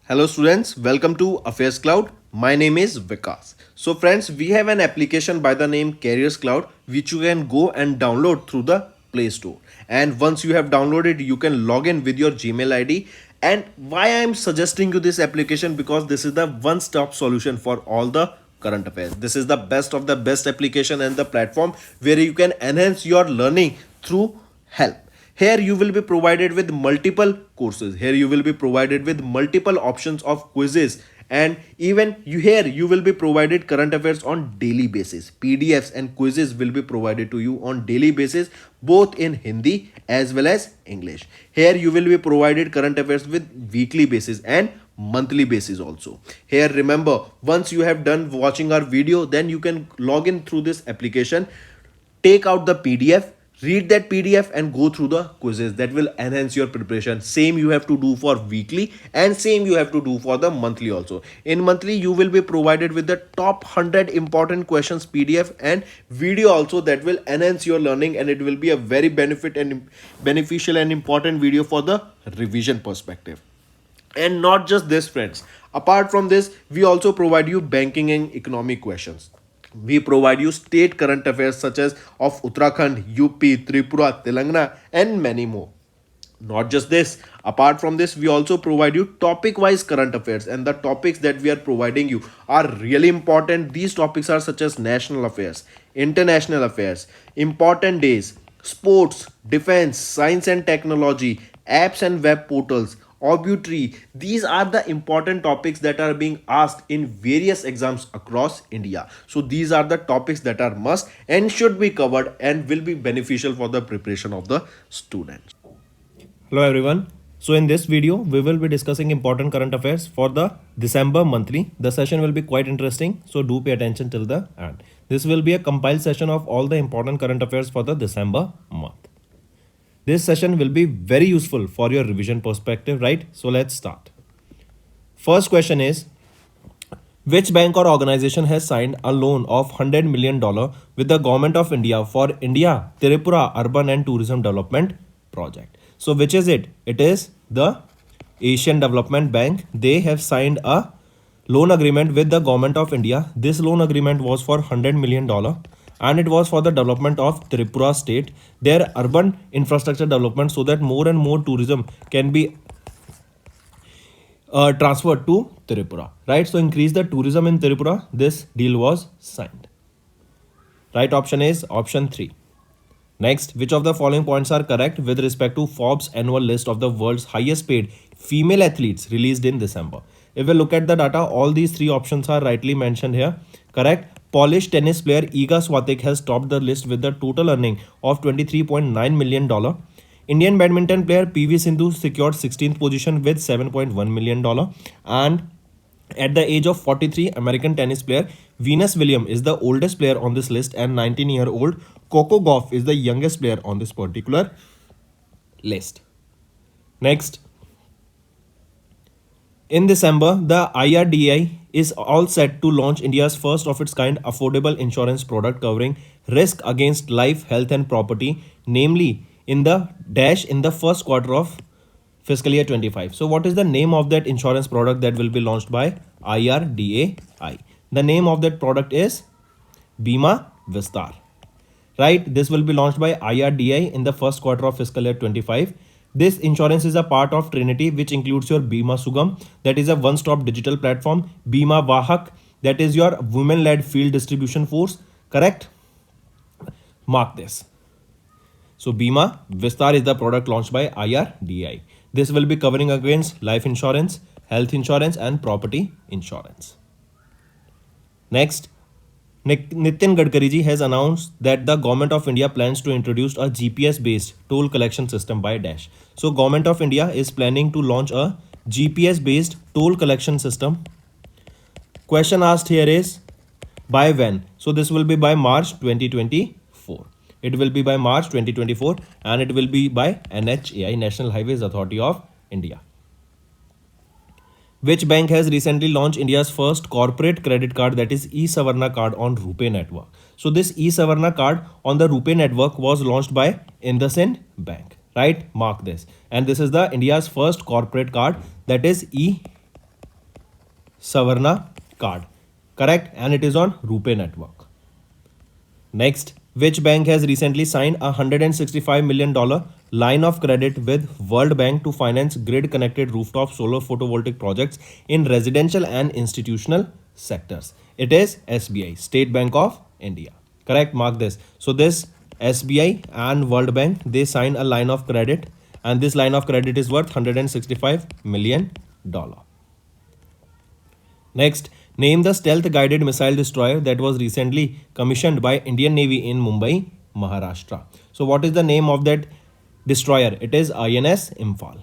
Hello students, welcome to AffairsCloud. My name is Vikas. So friends, we have an application by the name CarriersCloud which you can go and download through the Play Store. And once you have downloaded, you can log in with your Gmail ID. And why I am suggesting you this application, because this is the one-stop solution for all the current affairs. This is the best of the best application and the platform where you can enhance your learning through help. Here you will be provided with multiple courses. Here you will be provided with multiple options of quizzes, and even you will be provided current affairs on daily basis. PDFs and quizzes will be provided to you on daily basis, both in Hindi as well as English. Here you will be provided current affairs with weekly basis and monthly basis also. Here remember, once you have done watching our video, then you can log in through this application, take out the PDF, read that PDF and go through the quizzes. That will enhance your preparation. Same you have to do for weekly and same you have to do for the monthly also. In monthly you will be provided with the top 100 important questions PDF and video also, that will enhance your learning, and it will be a very beneficial and important video for the revision perspective. And not just this friends, apart from this we also provide you banking and economic questions. We provide you state current affairs such as of Uttarakhand, UP, Tripura, Telangana, and many more. Not just this, apart from this, we also provide you topic wise current affairs, and the topics that we are providing you are really important. These topics are such as national affairs, international affairs, important days, sports, defense, science and technology, apps and web portals, obituary. These are the important topics that are being asked in various exams across India. So these are the topics that are must and should be covered and will be beneficial for the preparation of the students. Hello everyone. So in this video, we will be discussing important current affairs for the December monthly. The session will be quite interesting, so do pay attention till the end. This will be a compiled session of all the important current affairs for the December month. This session will be very useful for your revision perspective, right? So let's start. First question is, which bank or organization has signed a loan of $100 million with the government of India for India Tripura Urban and Tourism Development Project? So which is it? It is the Asian Development Bank. They have signed a loan agreement with the government of India. This loan agreement was for $100 million and it was for the development of Tripura state, their urban infrastructure development, so that more and more tourism can be transferred to Tripura, right? So increase the tourism in Tripura. This deal was signed. Right option is option 3. Next, which of the following points are correct with respect to Forbes annual list of the world's highest paid female athletes released in December? If we look at the data, all these 3 options are rightly mentioned here. Correct. Polish tennis player Iga Swiatek has topped the list with the total earning of $23.9 million. Indian badminton player PV Sindhu secured 16th position with $7.1 million. And at the age of 43, American tennis player Venus Williams is the oldest player on this list, and 19-year-old Coco Gauff is the youngest player on this particular list. Next, in December, the IRDAI is all set to launch India's first of its kind affordable insurance product covering risk against life, health and property, namely in the first quarter of fiscal year 25. So what is the name of that insurance product that will be launched by IRDAI? The name of that product is Bima Vistar. Right? This will be launched by IRDAI in the first quarter of fiscal year 25. This insurance is a part of Trinity, which includes your Bima Sugam, that is a one-stop digital platform, Bima Vahak, that is your women-led field distribution force. Correct? Mark this. So Bima Vistar is the product launched by IRDAI. This will be covering against life insurance, health insurance and property insurance. Next, Nitin Gadkari ji has announced that the government of India plans to introduce a GPS-based toll collection system by Dash. So government of India is planning to launch a GPS-based toll collection system. Question asked here is by when? So this will be by March 2024. It will be by March 2024 and it will be by NHAI, National Highways Authority of India. Which bank has recently launched India's first corporate credit card, that is eSavarna card on RuPay network? So this eSavarna card on the RuPay network was launched by IndusInd Bank, right? Mark this. And this is the India's first corporate card, that is Savarna card. Correct, and it is on RuPay network. Next, which bank has recently signed a $165 million line of credit with World Bank to finance grid connected rooftop solar photovoltaic projects in residential and institutional sectors? It is SBI, State Bank of India. Correct, mark this. So this SBI and World Bank, they sign a line of credit, and this line of credit is worth $165 million. Next, name the stealth guided missile destroyer that was recently commissioned by Indian Navy in Mumbai, Maharashtra. So what is the name of that destroyer? It is INS Imphal.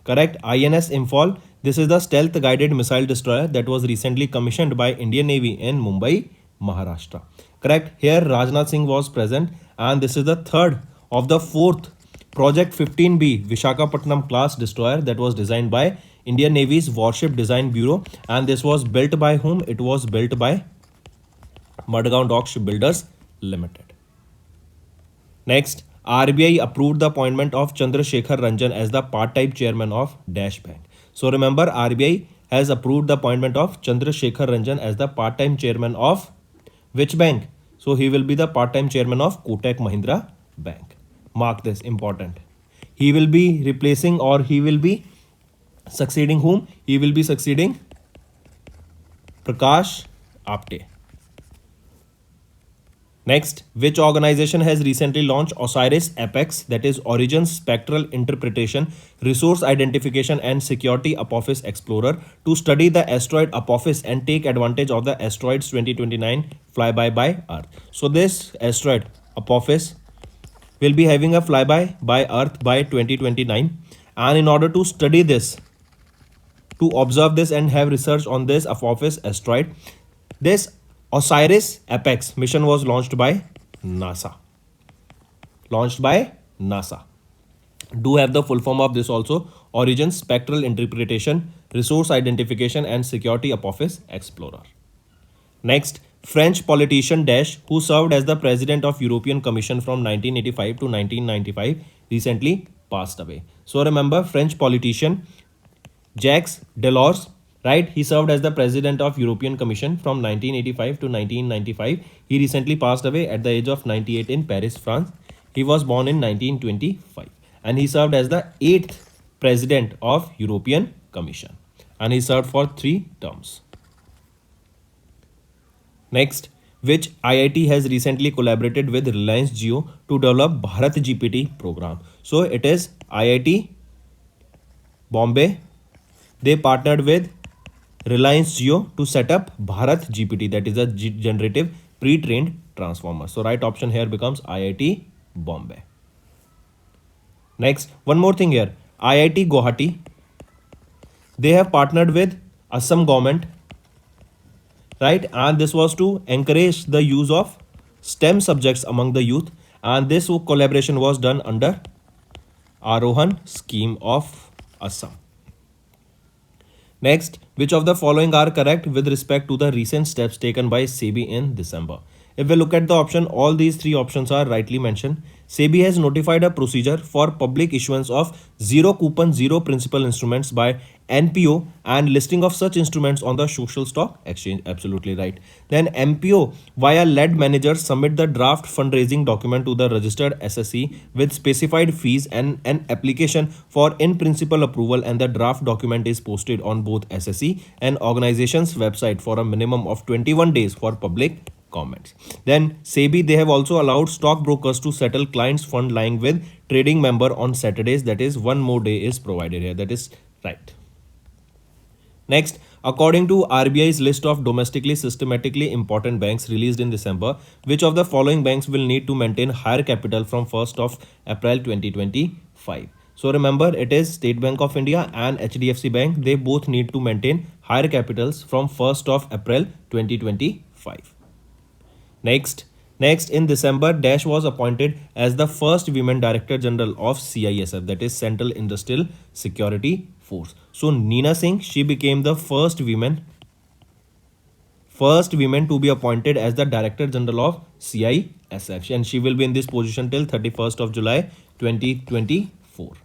Correct, INS Imphal. This is the stealth guided missile destroyer that was recently commissioned by Indian Navy in Mumbai, Maharashtra. Correct, here Rajnath Singh was present, and this is the third of the fourth Project 15B Vishakhapatnam class destroyer that was designed by Indian Navy's Warship Design Bureau, and this was built by whom? It was built by Madgaon Dock Shipbuilders Limited. Next, RBI approved the appointment of Chandrasekhar Ranjan as the part-time chairman of Dash Bank. So remember, RBI has approved the appointment of Chandrasekhar Ranjan as the part-time chairman of which bank? So he will be the part-time chairman of Kotak Mahindra Bank. Mark this, important. He will be replacing, or he will be succeeding whom? He will be succeeding Prakash Apte. Next, which organization has recently launched OSIRIS Apex, that is Origin Spectral Interpretation, Resource Identification and Security Apophis Explorer, to study the asteroid Apophis and take advantage of the asteroids 2029 flyby by Earth. So this asteroid Apophis will be having a flyby by Earth by 2029, and in order to study this, to observe this and have research on this Apophis asteroid, this OSIRIS Apex mission was launched by NASA. Do have the full form of this also: Origin Spectral Interpretation, Resource Identification and Security Apophis Explorer. Next, French politician Dash, who served as the president of European Commission from 1985 to 1995, recently passed away. So remember, French politician Jacques Delors, right? He served as the president of European Commission from 1985 to 1995. He recently passed away at the age of 98 in Paris, France. He was born in 1925, and he served as the 8th president of European Commission, and he served for 3 terms. Next, which IIT has recently collaborated with Reliance Jio to develop Bharat GPT program? So it is IIT Bombay. They partnered with Reliance Jio to set up Bharat GPT, that is a generative pre-trained transformer. So right option here becomes IIT Bombay. Next, one more thing here, IIT Guwahati, they have partnered with Assam government, right? And this was to encourage the use of STEM subjects among the youth, and this collaboration was done under Arohan scheme of Assam. Next, which of the following are correct with respect to the recent steps taken by SEBI in December? If we look at the option, all these 3 options are rightly mentioned. SEBI has notified a procedure for public issuance of zero coupon, zero principal instruments by NPO and listing of such instruments on the social stock exchange. Absolutely right. Then MPO via lead managers submit the draft fundraising document to the registered SSE with specified fees and an application for in principle approval, and the draft document is posted on both SSE and organization's website for a minimum of 21 days for public comments. Then SEBI, they have also allowed stockbrokers to settle clients' fund lying with trading member on Saturdays, that is one more day is provided here, that is right. Next, according to RBI's list of domestically systematically important banks released in December, which of the following banks will need to maintain higher capital from 1st of April 2025? So remember, it is State Bank of India and HDFC Bank. They both need to maintain higher capitals from 1st of April 2025. Next, in December, Dash was appointed as the first women Director General of CISF, that is Central Industrial Security Force. So Neena Singh, she became the first woman to be appointed as the Director General of CISF, and she will be in this position till 31st of July 2024.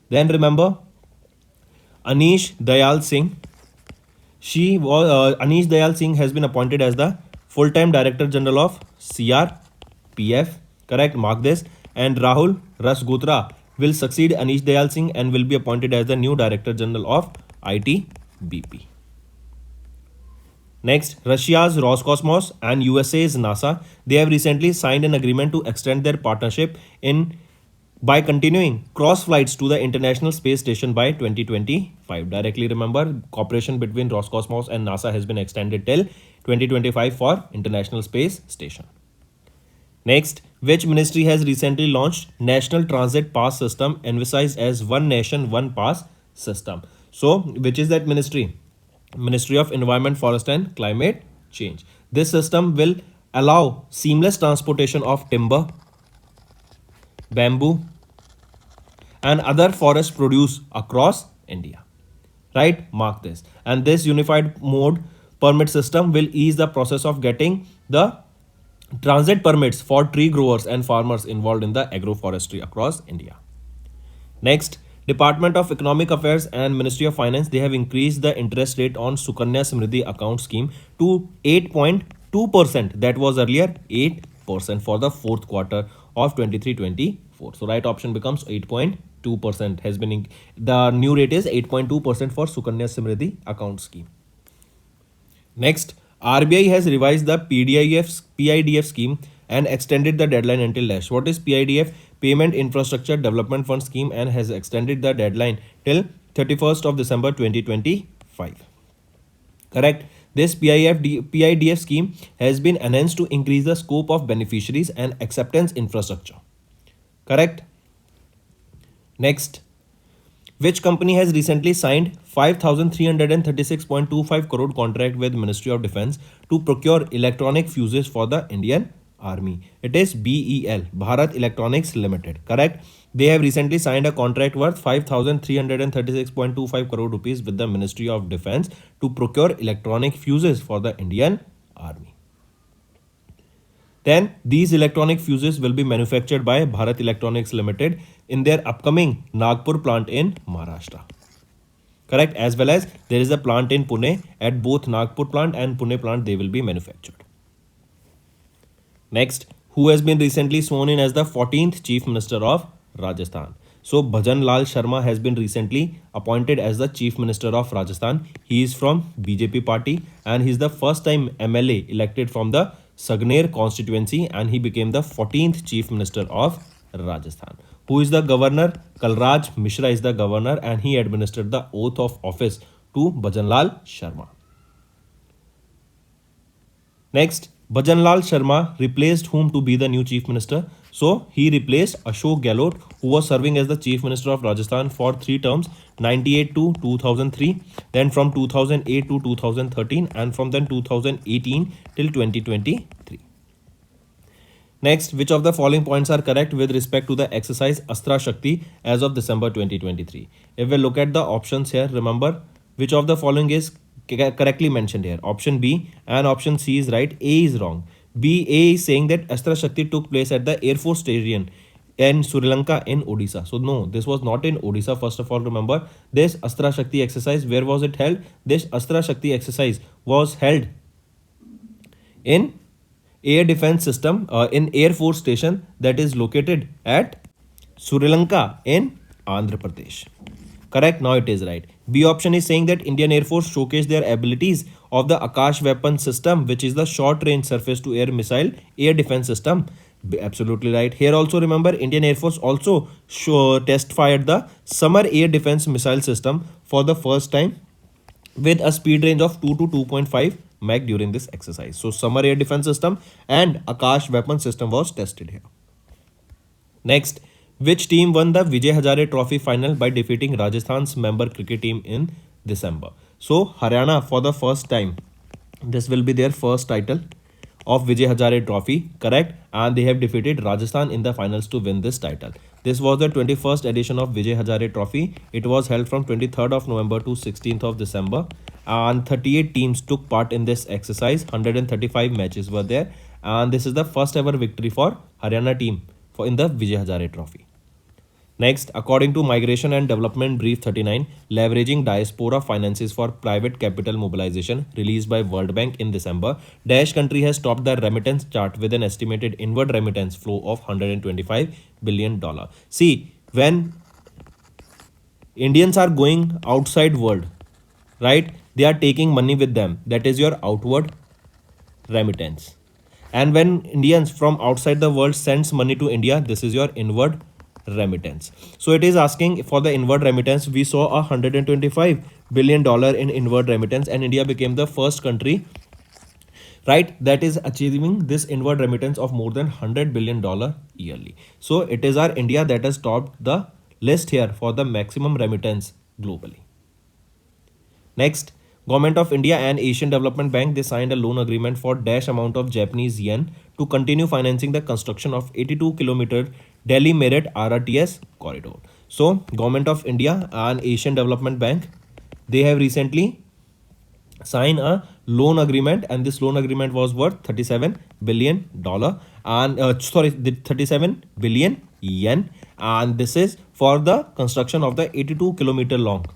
Then remember, Anish Dayal Singh, She was Anish Dayal Singh has been appointed as the full-time Director General of CRPF. Correct, mark this. And Rahul Rasgutra will succeed Anish Dayal Singh and will be appointed as the new Director General of ITBP. Next, Russia's Roscosmos and USA's NASA, they have recently signed an agreement to extend their partnership in by continuing cross flights to the International Space Station by 2025. Directly remember, cooperation between Roscosmos and NASA has been extended till 2025 for International Space Station. Next, which ministry has recently launched National Transit Pass System envisaged as One Nation, One Pass system? So, which is that ministry? Ministry of Environment, Forest and Climate Change. This system will allow seamless transportation of timber, bamboo, and other forest produce across India. Right? Mark this. And this unified mode permit system will ease the process of getting the transit permits for tree growers and farmers involved in the agroforestry across India. Next, Department of Economic Affairs and Ministry of Finance, they have increased the interest rate on Sukanya Samriddhi account scheme to 8.2%. That was earlier 8% for the fourth quarter of 23-24. So right option becomes 8.2% has been the new rate is 8.2% for Sukanya Samriddhi account scheme. Next, RBI has revised the PIDF scheme and extended the deadline until dash. What is PIDF? Payment Infrastructure Development Fund scheme, and has extended the deadline till 31st of December 2025. Correct. This PIDF scheme has been enhanced to increase the scope of beneficiaries and acceptance infrastructure. Correct. Next, which company has recently signed 5,336.25 crore contract with Ministry of Defence to procure electronic fuses for the Indian Army? It is BEL, Bharat Electronics Limited. Correct. They have recently signed a contract worth 5,336.25 crore rupees with the Ministry of Defence to procure electronic fuses for the Indian Army. Then these electronic fuses will be manufactured by Bharat Electronics Limited in their upcoming Nagpur plant in Maharashtra. Correct. As well as there is a plant in Pune. At both Nagpur plant and Pune plant they will be manufactured. Next, who has been recently sworn in as the 14th Chief Minister of Rajasthan? So Bhajan Lal Sharma has been recently appointed as the Chief Minister of Rajasthan. He is from BJP party and he is the first time MLA elected from the Sagner constituency, and he became the 14th Chief Minister of Rajasthan. Who is the governor? Kalraj Mishra is the governor and he administered the oath of office to Bhajan Lal Sharma. Next, Bhajan Lal Sharma replaced whom to be the new Chief Minister? So, he replaced Ashok Gehlot, who was serving as the Chief Minister of Rajasthan for 3 terms, 98 to 2003, then from 2008 to 2013, and from then 2018 till 2023. Next, which of the following points are correct with respect to the exercise Astra Shakti as of December 2023? If we look at the options here, remember which of the following is correctly mentioned here. Option B and option C is right. A is wrong. A is saying that Astra Shakti took place at the Air Force Station in Sri Lanka in Odisha. So no, this was not in Odisha. First of all, remember this Astra Shakti exercise. Where was it held? This Astra Shakti exercise was held in Air Defense System in Air Force Station that is located at Sri Lanka in Andhra Pradesh. Correct. Now it is right. B option is saying that Indian Air Force showcased their abilities of the Akash weapon system, which is the short range surface to air missile air defense system. Absolutely right. Here also remember Indian Air Force also test fired the summer air defense missile system for the first time with a speed range of 2 to 2.5 Mach during this exercise. So summer air defense system and Akash weapon system was tested here. Next, which team won the Vijay Hazare Trophy final by defeating Rajasthan's member cricket team in December? So Haryana for the first time, this will be their first title of Vijay Hazare Trophy, correct? And they have defeated Rajasthan in the finals to win this title. This was the 21st edition of Vijay Hazare Trophy. It was held from 23rd of November to 16th of December. And 38 teams took part in this exercise. 135 matches were there. And this is the first ever victory for Haryana team in the Vijay Hazare Trophy. Next, according to Migration and Development Brief 39, leveraging diaspora finances for private capital mobilization released by World Bank in December, Dash country has topped the remittance chart with an estimated inward remittance flow of $125 billion. See, when Indians are going outside world, right? They are taking money with them. That is your outward remittance. And when Indians from outside the world sends money to India, this is your inward remittance. So it is asking for the inward remittance. We saw $125 billion in inward remittance, and India became the first country, right, that is achieving this inward remittance of more than $100 billion yearly. So it is our India that has topped the list here for the maximum remittance globally. Next, Government of India and Asian Development Bank, they signed a loan agreement for dash amount of Japanese yen to continue financing the construction of 82-kilometer Delhi Meerut RRTS corridor. So, Government of India and Asian Development Bank, they have recently signed a loan agreement, and this loan agreement was worth $37 billion and 37 billion yen, and this is for the construction of the 82-kilometer long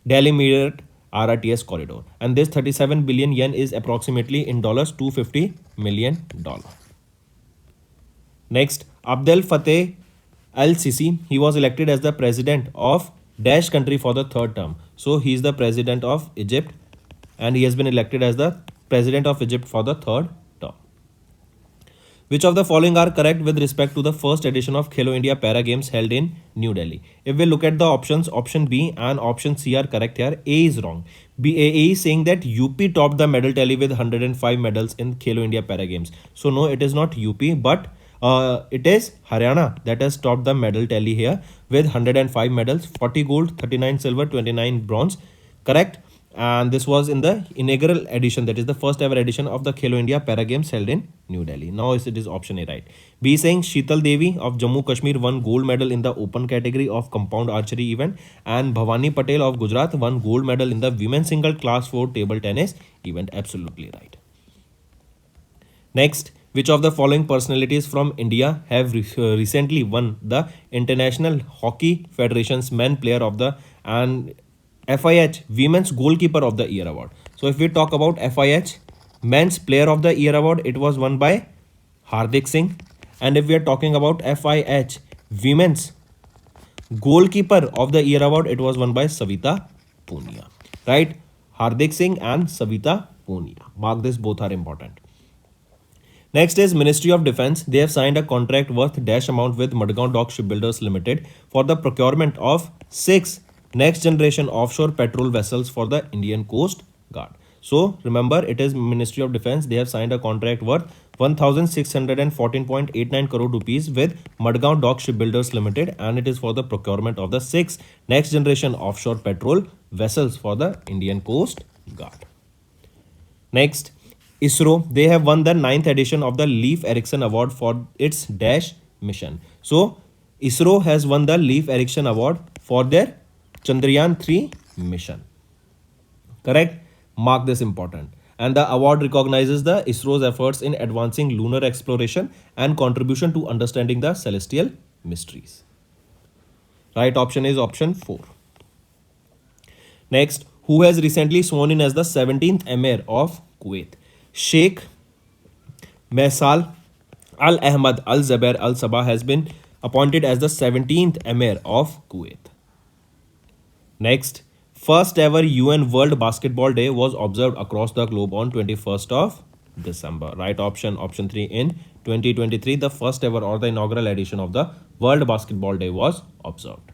Delhi Meerut RRTS corridor, and this 37 billion yen is approximately in dollars $250 million. Next, Abdel Fattah al-Sisi, he was elected as the president of Dash country for the third term. So he is the president of Egypt, and he has been elected as the president of Egypt for the third term. Which of the following are correct with respect to the first edition of Khelo India Para Games held in New Delhi? If we look at the options, option B and option C are correct here. A is wrong. A is saying that UP topped the medal tally with 105 medals in Khelo India Para Games. So no, it is not UP, but it is Haryana that has topped the medal tally here with 105 medals, 40 gold, 39 silver, 29 bronze. Correct? And this was in the inaugural edition, that is the first ever edition of the Khelo India Para Games held in New Delhi. Now it is option A, right. B saying Sheetal Devi of Jammu Kashmir won gold medal in the open category of compound archery event, and Bhavani Patel of Gujarat won gold medal in the women's single class 4 table tennis event. Absolutely right. Next, which of the following personalities from India have recently won the International Hockey Federation's Men Player of the and FIH Women's Goalkeeper of the Year Award? So if we talk about FIH Men's Player of the Year Award, it was won by Hardik Singh. And if we are talking about FIH Women's Goalkeeper of the Year Award, it was won by Savita Punia. Right? Hardik Singh and Savita Punia. Mark this, both are important. Next is Ministry of Defence. They have signed a contract worth dash amount with Madgaon Dock Shipbuilders Limited for the procurement of 6 next generation offshore patrol vessels for the Indian Coast Guard. So remember, it is Ministry of Defence. They have signed a contract worth 1614.89 crore rupees with Madgaon Dock Shipbuilders Limited, and it is for the procurement of the 6 next generation offshore patrol vessels for the Indian Coast Guard. Next, ISRO, they have won the 9th edition of the Leif Erikson Award for its Dash mission. So ISRO has won the Leif Erikson Award for their Chandrayaan 3 mission. Correct? Mark this important. And the award recognizes the ISRO's efforts in advancing lunar exploration and contribution to understanding the celestial mysteries. Right option is option 4. Next, who has recently sworn in as the 17th Emir of Kuwait? Sheikh Mesal Al Ahmad Al Zabair Al Sabah has been appointed as the 17th Emir of Kuwait. Next, first ever UN World Basketball Day was observed across the globe on 21st of December. Right option, option 3. In 2023, the first ever or the inaugural edition of the World Basketball Day was observed.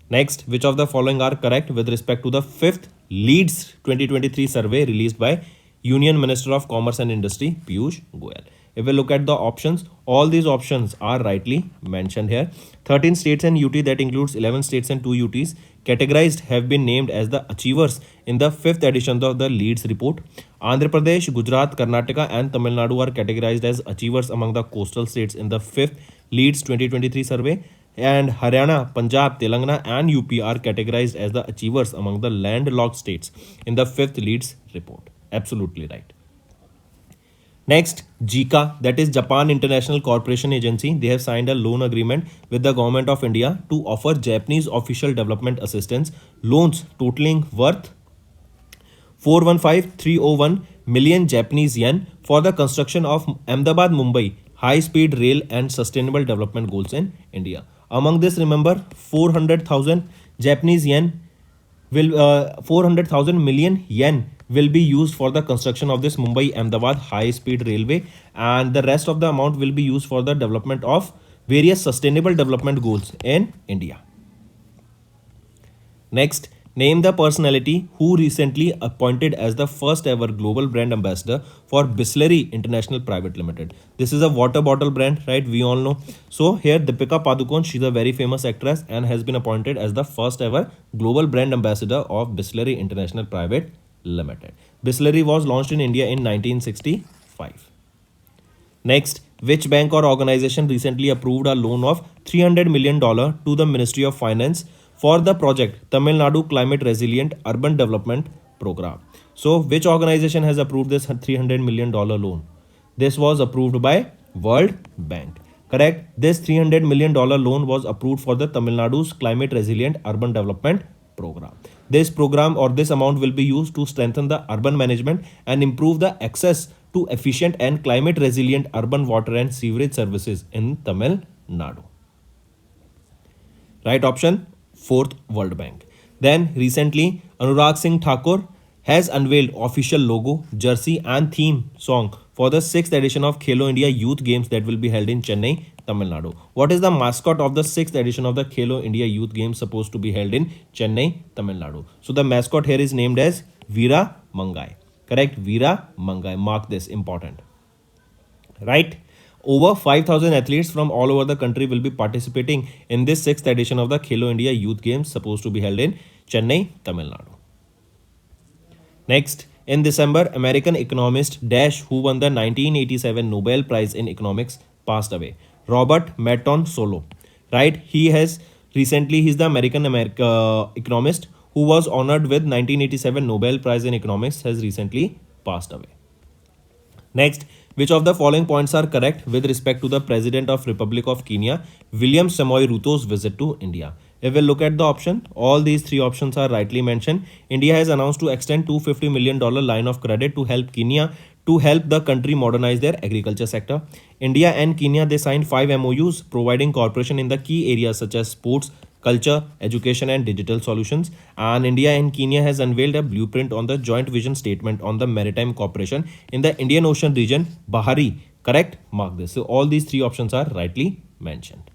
Next, which of the following are correct with respect to the 5th Leeds 2023 survey released by Union Minister of Commerce and Industry Piyush Goyal? If we look at the options, all these options are rightly mentioned here. 13 states and UT, that includes 11 states and 2 UTs, categorized have been named as the achievers in the 5th edition of the Leeds report. Andhra Pradesh, Gujarat, Karnataka and Tamil Nadu are categorized as achievers among the coastal states in the 5th Leeds 2023 survey. And Haryana, Punjab, Telangana and UP are categorized as the achievers among the landlocked states in the 5th Leeds report. Absolutely right. Next, JICA, that is Japan International Corporation Agency, they have signed a loan agreement with the government of India to offer Japanese official development assistance loans totaling worth 415,301 million Japanese yen for the construction of Ahmedabad Mumbai high speed rail and sustainable development goals in India. Among this, remember 400,000 Japanese yen will 400,000 million yen will be used for the construction of this Mumbai Ahmedabad high speed railway, and the rest of the amount will be used for the development of various sustainable development goals in India. Next, name the personality who recently appointed as the first ever global brand ambassador for Bisleri International Private Limited. This is a water bottle brand, right? We all know. So here Deepika Padukone, she's a very famous actress and has been appointed as the first ever global brand ambassador of Bisleri International Private Limited. Bisleri was launched in India in 1965. Next, which bank or organization recently approved a loan of $300 million to the Ministry of Finance for the project Tamil Nadu Climate Resilient Urban Development Program? So, which organization has approved this $300 million loan? This was approved by World Bank. Correct? This $300 million loan was approved for the Tamil Nadu's Climate Resilient Urban Development Program. This program or this amount will be used to strengthen the urban management and improve the access to efficient and climate resilient urban water and sewerage services in Tamil Nadu. Right option, fourth, World Bank. Then recently, Anurag Singh Thakur has unveiled official logo, jersey and theme song for the 6th edition of Khelo India Youth Games that will be held in Chennai, Tamil Nadu. What is the mascot of the 6th edition of the Khelo India Youth Games supposed to be held in Chennai, Tamil Nadu? So the mascot here is named as Veera Mangai. Correct? Veera Mangai. Mark this, important. Right? Over 5,000 athletes from all over the country will be participating in this 6th edition of the Khelo India Youth Games supposed to be held in Chennai, Tamil Nadu. Next, in December, American economist Dash, who won the 1987 Nobel Prize in Economics, passed away. Robert Merton Solo. Right? He's the American economist who was honored with 1987 Nobel Prize in Economics, has recently passed away. Next, which of the following points are correct with respect to the President of Republic of Kenya, William Samoei Ruto's visit to India? If we look at the option, all these three options are rightly mentioned. India has announced to extend $250 million line of credit to help Kenya to help the country modernize their agriculture sector. India and Kenya, they signed 5 MOUs providing cooperation in the key areas such as sports, culture, education and digital solutions. And India and Kenya has unveiled a blueprint on the joint vision statement on the maritime cooperation in the Indian Ocean region, Bahari. Correct? Mark this. So all these three options are rightly mentioned.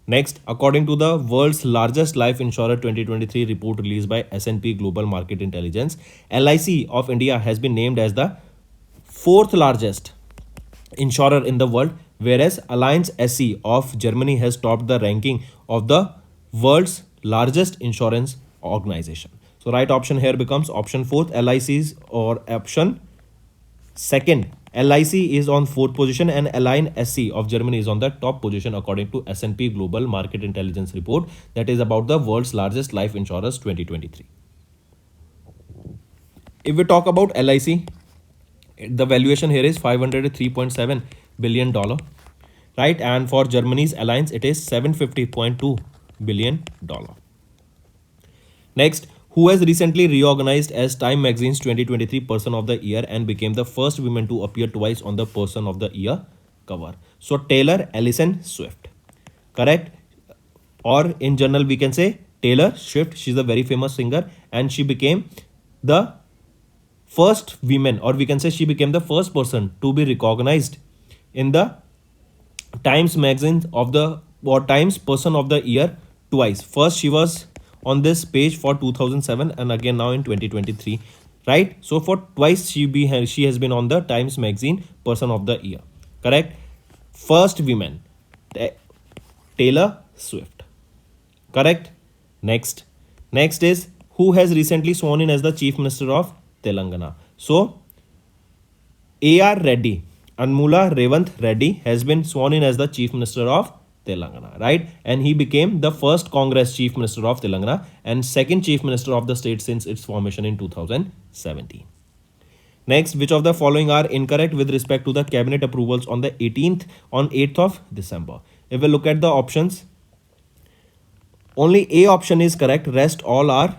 Next, according to the world's largest life insurer 2023 report released by S&P Global Market Intelligence, LIC of India has been named as the 4th largest insurer in the world, whereas Allianz SE of Germany has topped the ranking of the world's largest insurance organization. So right option here becomes option 4th, LIC's, or option 2nd, LIC is on 4th position and Allianz SE of Germany is on the top position according to S&P Global Market Intelligence report that is about the world's largest life insurers 2023. If we talk about LIC, the valuation here is $503.7 billion, right? And for Germany's Allianz, it is $750.2 billion. Next, who has recently reorganized as Time Magazine's 2023 Person of the Year and became the first woman to appear twice on the Person of the Year cover? So Taylor Allison Swift. Correct? Or in general, we can say Taylor Swift. She's a very famous singer and she became the first woman, or we can say she became the first person to be recognized in the Times Magazine of the or Times Person of the Year twice. First, she was on this page for 2007 and again now in 2023, right? So for twice she has been on the Times Magazine Person of the Year. Correct? First woman, Taylor Swift. Correct? Next is who has recently sworn in as the Chief Minister of Telangana. So A.R. Reddy, Anmula Revanth Reddy has been sworn in as the Chief Minister of Telangana, right? And he became the first Congress Chief Minister of Telangana and second Chief Minister of the state since its formation in 2017. Next, which of the following are incorrect with respect to the cabinet approvals on the 8th of December? If we look at the options, only A option is correct, rest all are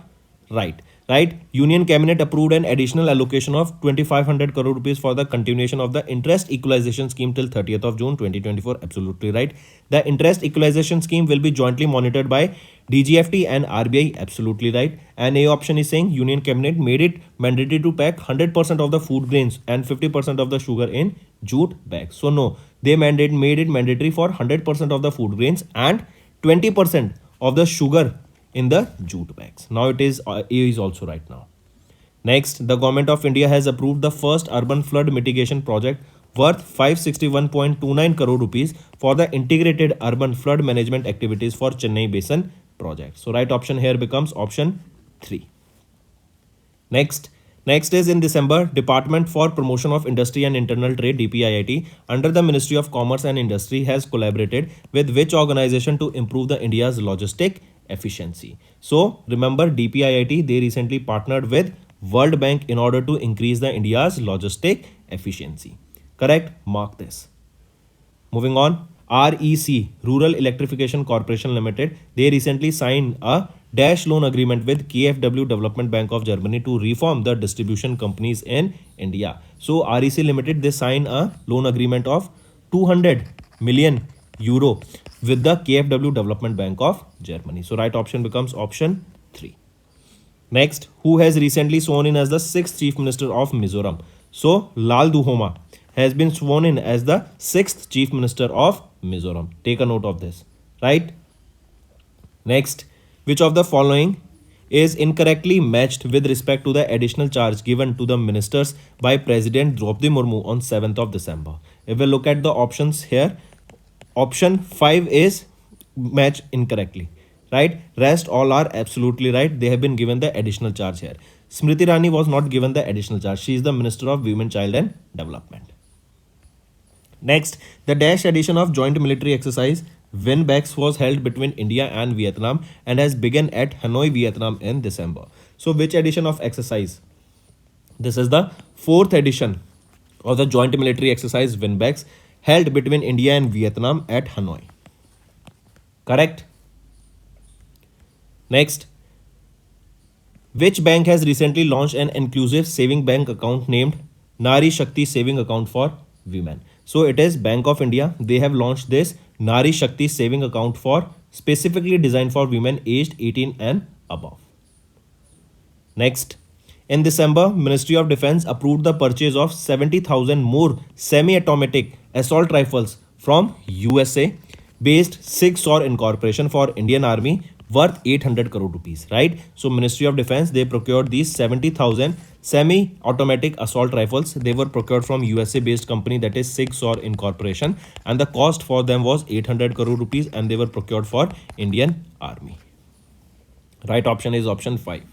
right. Right? Union Cabinet approved an additional allocation of 2500 crore rupees for the continuation of the interest equalization scheme till 30th of June 2024. Absolutely right. The interest equalization scheme will be jointly monitored by DGFT and RBI. Absolutely right. And A option is saying Union Cabinet made it mandatory to pack 100% of the food grains and 50% of the sugar in jute bags. So no, they made it mandatory for 100% of the food grains and 20% of the sugar in the jute bags. Now it is A is also right now. Next, the government of India has approved the first urban flood mitigation project worth 561.29 crore rupees for the integrated urban flood management activities for Chennai Basin project. So right option here becomes option 3. Next is in December, Department for Promotion of Industry and Internal Trade DPIIT under the Ministry of Commerce and Industry has collaborated with which organization to improve the India's logistic efficiency? So remember DPIIT, they recently partnered with World Bank in order to increase the India's logistic efficiency. Correct? Mark this. Moving on, REC, Rural Electrification Corporation Limited, they recently signed a dash loan agreement with KfW Development Bank of Germany to reform the distribution companies in India. So REC Limited, they signed a loan agreement of 200 million euro with the KfW Development Bank of Germany. So right option becomes option 3. Next, who has recently sworn in as the 6th Chief Minister of Mizoram? So Lal Duhoma has been sworn in as the 6th Chief Minister of Mizoram. Take a note of this, right? Next, which of the following is incorrectly matched with respect to the additional charge given to the ministers by President Draupadi Murmu on 7th of December? If we look at the options here, option 5 is matched incorrectly, right? Rest all are absolutely right. They have been given the additional charge here. Smriti Irani was not given the additional charge. She is the Minister of Women, Child and Development. Next, the dash edition of joint military exercise Winbex was held between India and Vietnam and has begun at Hanoi, Vietnam in December. So which edition of exercise? This is the 4th edition of the joint military exercise Winbex held between India and Vietnam at Hanoi. Correct? Next, which bank has recently launched an inclusive saving bank account named Nari Shakti Saving Account for Women? So it is Bank of India. They have launched this Nari Shakti Saving Account for specifically designed for women aged 18 and above. Next, in December, Ministry of Defense approved the purchase of 70,000 more semi-automatic assault rifles from USA based SIG SOR Incorporation for Indian Army worth 800 crore rupees, right? So Ministry of Defense, they procured these 70,000 semi-automatic assault rifles. They were procured from USA based company that is SIG SOR Incorporation, and the cost for them was 800 crore rupees and they were procured for Indian Army. Right option is option 5.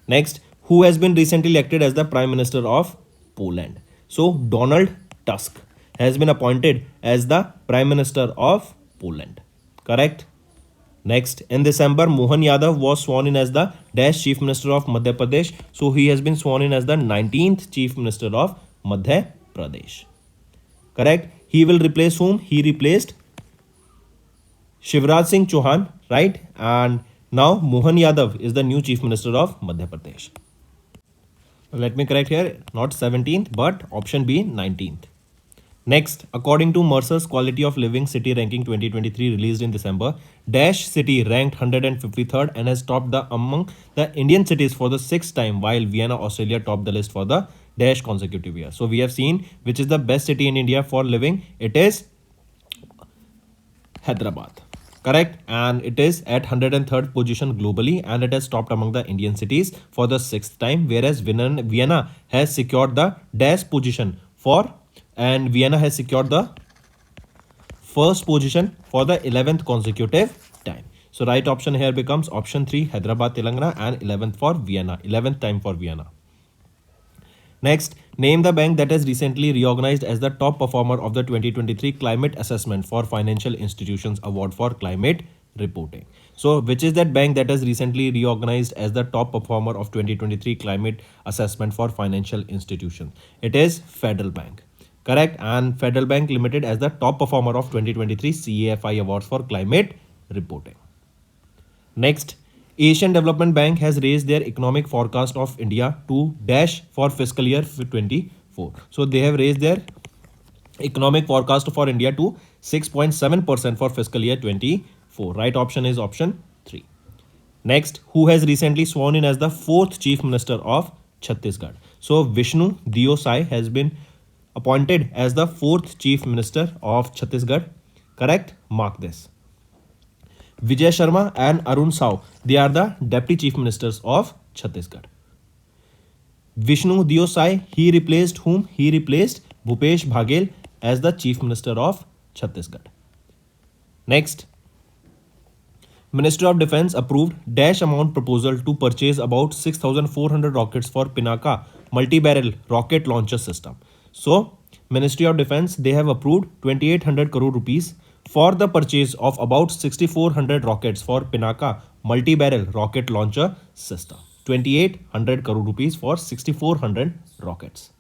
Next, who has been recently elected as the Prime Minister of Poland? So Donald Tusk has been appointed as the Prime Minister of Poland. Correct? Next, in December, Mohan Yadav was sworn in as the Dash Chief Minister of Madhya Pradesh. So he has been sworn in as the 19th Chief Minister of Madhya Pradesh. Correct? He will replace whom? He replaced Shivraj Singh Chauhan, right? And now Mohan Yadav is the new Chief Minister of Madhya Pradesh. Let me correct here, not 17th, but option B, 19th. Next, according to Mercer's Quality of Living City Ranking 2023 released in December, Dash City ranked 153rd and has topped among the Indian cities for the 6th time, while Vienna, Australia topped the list for the Dash consecutive year. So we have seen which is the best city in India for living. It is Hyderabad. Correct? And it is at 103rd position globally and it has topped among the Indian cities for the 6th time, whereas Vienna has secured the Dash position and Vienna has secured the first position for the 11th consecutive time. So right option here becomes option 3, Hyderabad, Telangana, and 11th for Vienna, 11th time for Vienna. Next, name the bank that has recently reorganized as the top performer of the 2023 Climate Assessment for Financial Institutions Award for Climate reporting. So, which is that bank that has recently reorganized as the top performer of 2023 climate assessment for financial institutions? It is Federal Bank. Correct. And Federal Bank Limited as the top performer of 2023 CAFI awards for climate reporting. Next, Asian Development Bank has raised their economic forecast of India to dash for fiscal year 24. So they have raised their economic forecast for India to 6.7% for fiscal year 24. Right option is option 3. Next, who has recently sworn in as the fourth Chief Minister of Chhattisgarh? So Vishnu Dio Sai has been appointed as the fourth Chief Minister of Chhattisgarh. Correct? Mark this. Vijay Sharma and Arun Sao, they are the Deputy Chief Ministers of Chhattisgarh. Vishnu Dio Sai, he replaced whom? He replaced Bhupesh Baghel as the Chief Minister of Chhattisgarh. Next, Ministry of Defence approved dash amount proposal to purchase about 6,400 rockets for Pinaka multi-barrel rocket launcher system. So, Ministry of Defence, they have approved 2,800 crore rupees for the purchase of about 6,400 rockets for Pinaka multi-barrel rocket launcher system. 2,800 crore rupees for 6,400 rockets.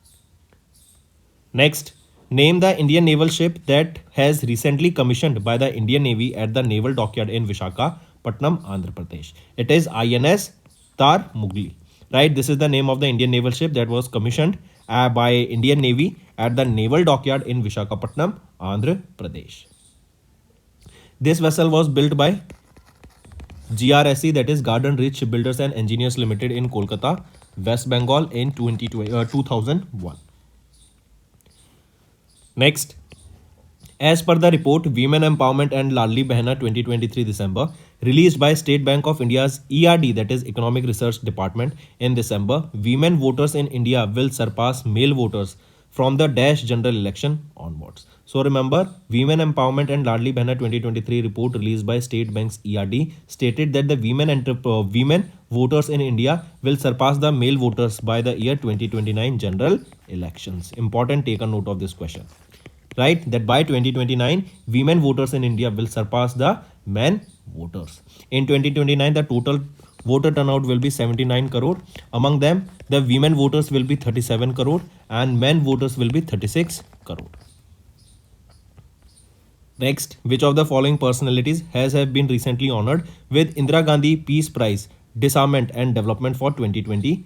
Next, name the Indian naval ship that has recently commissioned by the Indian Navy at the Naval Dockyard in Visakhapatnam, Andhra Pradesh. It is INS Tar Mugli. Right, this is the name of the Indian naval ship that was commissioned by Indian Navy at the Naval Dockyard in Visakhapatnam, Andhra Pradesh. This vessel was built by GRSE, that is Garden Ridge Shipbuilders and Engineers Limited in Kolkata, West Bengal in 2001. Next, as per the report Women Empowerment and Ladli Behna 2023 December released by State Bank of India's ERD, that is Economic Research Department, in December, women voters in India will surpass male voters from the dash general election onwards. So remember, Women Empowerment and Ladli Behna 2023 report released by State Bank's ERD stated that the women voters in India will surpass the male voters by the year 2029 general elections. Important, take a note of this question. Right, that by 2029 women voters in India will surpass the men voters. In 2029 the total voter turnout will be 79 crore. Among them the women voters will be 37 crore and men voters will be 36 crore. Next, which of the following personalities have been recently honored with Indira Gandhi Peace Prize Disarmament and Development for 2023?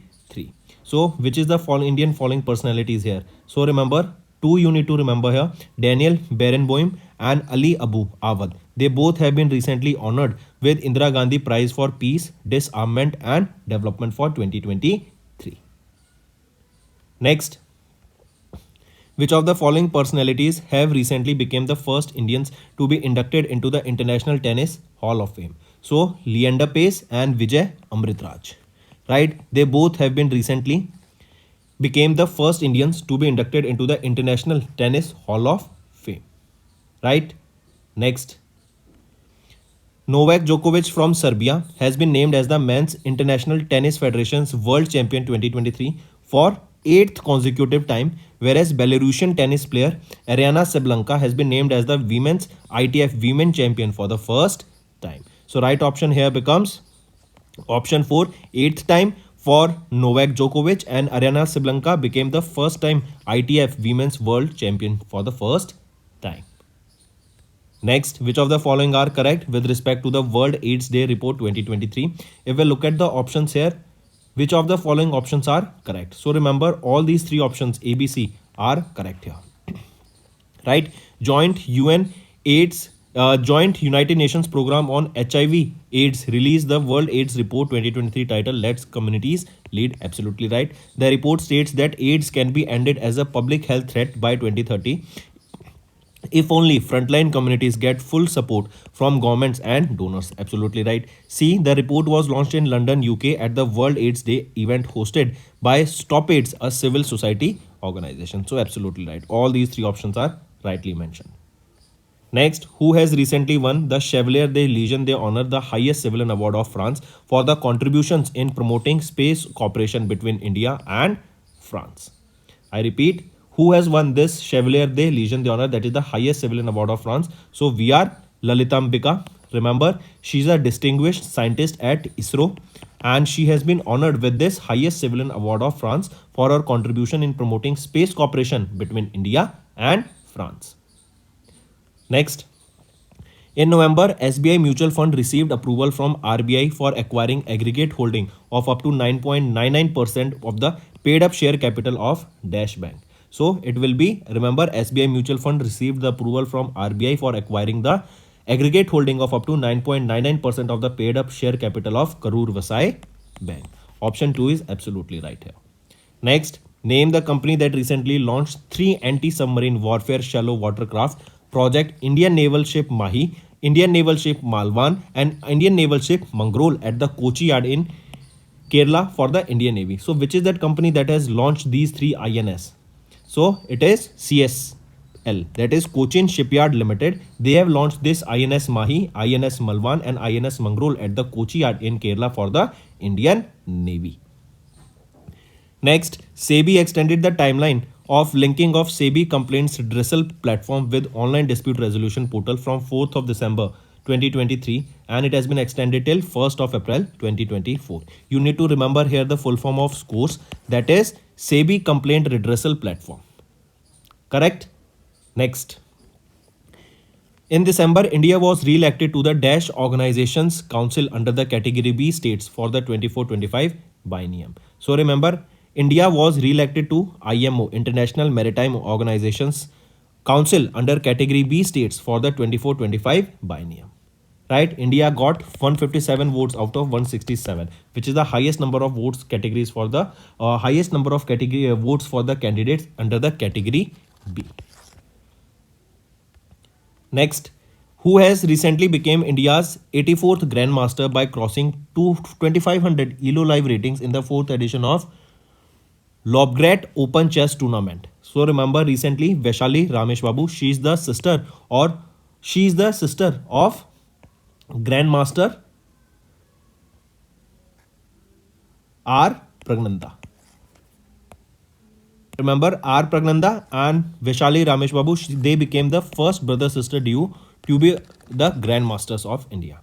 So which is the Indian following personalities here? So remember, two you need to remember here: Daniel Barenboim and Ali Abu Awad. They both have been recently honored with Indira Gandhi Prize for Peace, Disarmament and Development for 2023. Next, which of the following personalities have recently become the first Indians to be inducted into the International Tennis Hall of Fame? So Leander Pace and Vijay Amritraj. Right, they both have been recently became the first Indians to be inducted into the International Tennis Hall of Fame. Right? Next, Novak Djokovic from Serbia has been named as the Men's International Tennis Federation's World Champion 2023 for 8th consecutive time, whereas Belarusian tennis player Aryna Sabalenka has been named as the Women's ITF Women Champion for the first time. So right option here becomes option 4, 8th time for Novak Djokovic, and Aryna Sabalenka became the first time ITF Women's World Champion for the first time. Next, which of the following are correct with respect to the World AIDS Day Report 2023? If we look at the options here, which of the following options are correct? So remember, all these three options A, B, C are correct here. Right? Joint United Nations Program on HIV AIDS released the World AIDS Report 2023 titled Let's Communities Lead. Absolutely right. The report states that AIDS can be ended as a public health threat by 2030 if only frontline communities get full support from governments and donors. Absolutely right. See, the report was launched in London, UK at the World AIDS Day event hosted by Stop AIDS, a civil society organization. So absolutely right. All these three options are rightly mentioned. Next, who has recently won the Chevalier de Légion d'Honneur, the highest civilian award of France, for the contributions in promoting space cooperation between India and France? I repeat, who has won this Chevalier de Légion d'Honneur, that is the highest civilian award of France? So we are Lalitambika Remember, she's a distinguished scientist at ISRO, and she has been honored with this highest civilian award of France for her contribution in promoting space cooperation between India and France. Next, in November, SBI Mutual Fund received approval from RBI for acquiring aggregate holding of up to 9.99% of the paid up share capital of Dash Bank. So it will be, remember, SBI Mutual Fund received the approval from RBI for acquiring the aggregate holding of up to 9.99% of the paid up share capital of Karur Vasai Bank. Option 2 is absolutely right here. Next, name the company that recently launched 3 anti-submarine warfare shallow watercraft project: Indian naval ship Mahi, Indian naval ship Malwan, and Indian naval ship Mangrol at the Kochi yard in Kerala for the Indian Navy. So which is that company that has launched these 3 INS? So it is CSL, that is Cochin Shipyard Limited. They have launched this INS Mahi, INS Malwan, and INS Mangrol at the Kochi yard in Kerala for the Indian Navy. Next, SEBI extended the timeline of linking of SEBI complaints redressal platform with online dispute resolution portal from 4th of December 2023, and it has been extended till 1st of April 2024. You need to remember here the full form of SCORES, that is SEBI complaint redressal platform. Correct? Next. In December, India was re-elected to the Dash Organizations Council under the Category B states for the 24-25 biennium. So remember, India was re-elected to IMO, International Maritime Organizations Council, under Category B states for the 24-25 biennium. Right? India got 157 votes out of 167, which is the highest number of votes categories for the highest number of category votes for the candidates under the Category B. Next, who has recently become India's 84th Grandmaster by crossing 2500 ELO live ratings in the 4th edition of Lobgrat Open Chess Tournament. So remember, recently Vaishali Ramesh Babu, she is the sister of Grandmaster R. Pragnanda. Remember, R. Pragnanda and Vaishali Ramesh Babu, they became the first brother-sister duo to be the Grandmasters of India.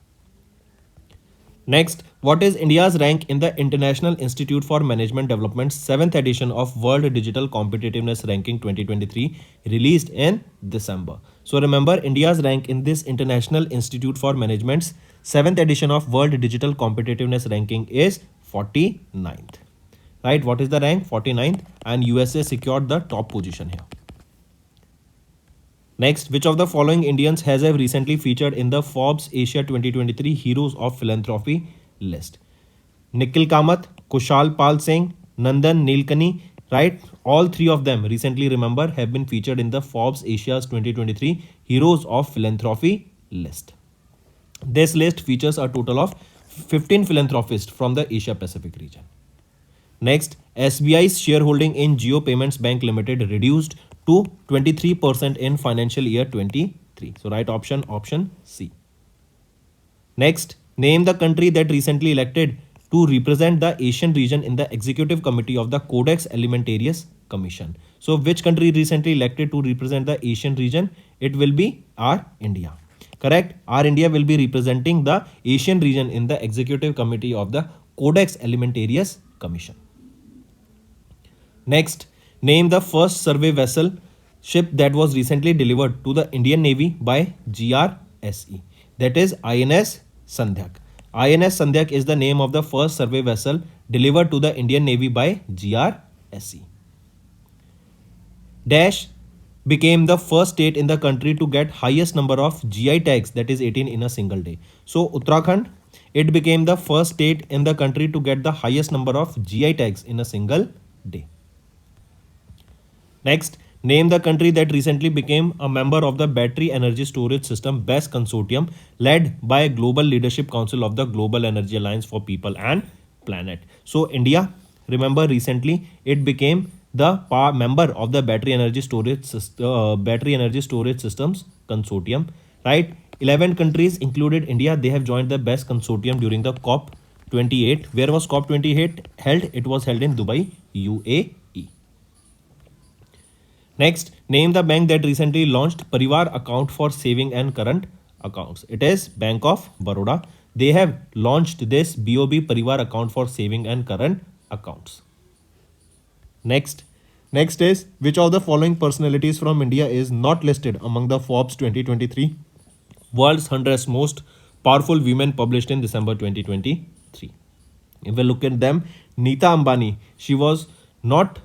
Next, what is India's rank in the International Institute for Management Development's 7th edition of World Digital Competitiveness Ranking 2023, released in December? So remember, India's rank in this International Institute for Management's 7th edition of World Digital Competitiveness Ranking is 49th. Right? What is the rank? 49th, and USA secured the top position here. Next, which of the following Indians have recently featured in the Forbes Asia 2023 Heroes of Philanthropy list? Nikhil Kamath, Kushal Pal Singh, Nandan Nilekani, right? All 3 of them recently, remember, have been featured in the Forbes Asia's 2023 Heroes of Philanthropy list. This list features a total of 15 philanthropists from the Asia Pacific region. Next, SBI's shareholding in Jio Payments Bank Limited reduced to 23% in financial year 23. So right option C. Next, name the country that recently elected to represent the Asian region in the executive committee of the Codex Alimentarius Commission. So which country recently elected to represent the Asian region? It will be our India. Correct? Our India will be representing the Asian region in the executive committee of the Codex Alimentarius Commission. Next, name the first survey vessel ship that was recently delivered to the Indian Navy by GRSE. That is INS Sandhyak. INS Sandhyak is the name of the first survey vessel delivered to the Indian Navy by GRSE. Dash became the first state in the country to get highest number of GI tags, that is 18, in a single day. So Uttarakhand, it became the first state in the country to get the highest number of GI tags in a single day. Next, name the country that recently became a member of the Battery Energy Storage System BESS consortium led by Global Leadership Council of the Global Energy Alliance for People and Planet. So India, remember, recently it became the member of the Battery Energy Storage Systems consortium. Right? 11 countries included India. They have joined the BESS consortium during the COP28. Where was COP28 held? It was held in Dubai, UAE. Next, name the bank that recently launched Parivar account for saving and current accounts. It is Bank of Baroda. They have launched this BOB Parivar account for saving and current accounts. Next. Next is which of the following personalities from India is not listed among the Forbes 2023 World's 100 Most Powerful Women published in December 2023. If we look at them, Neeta Ambani, she was not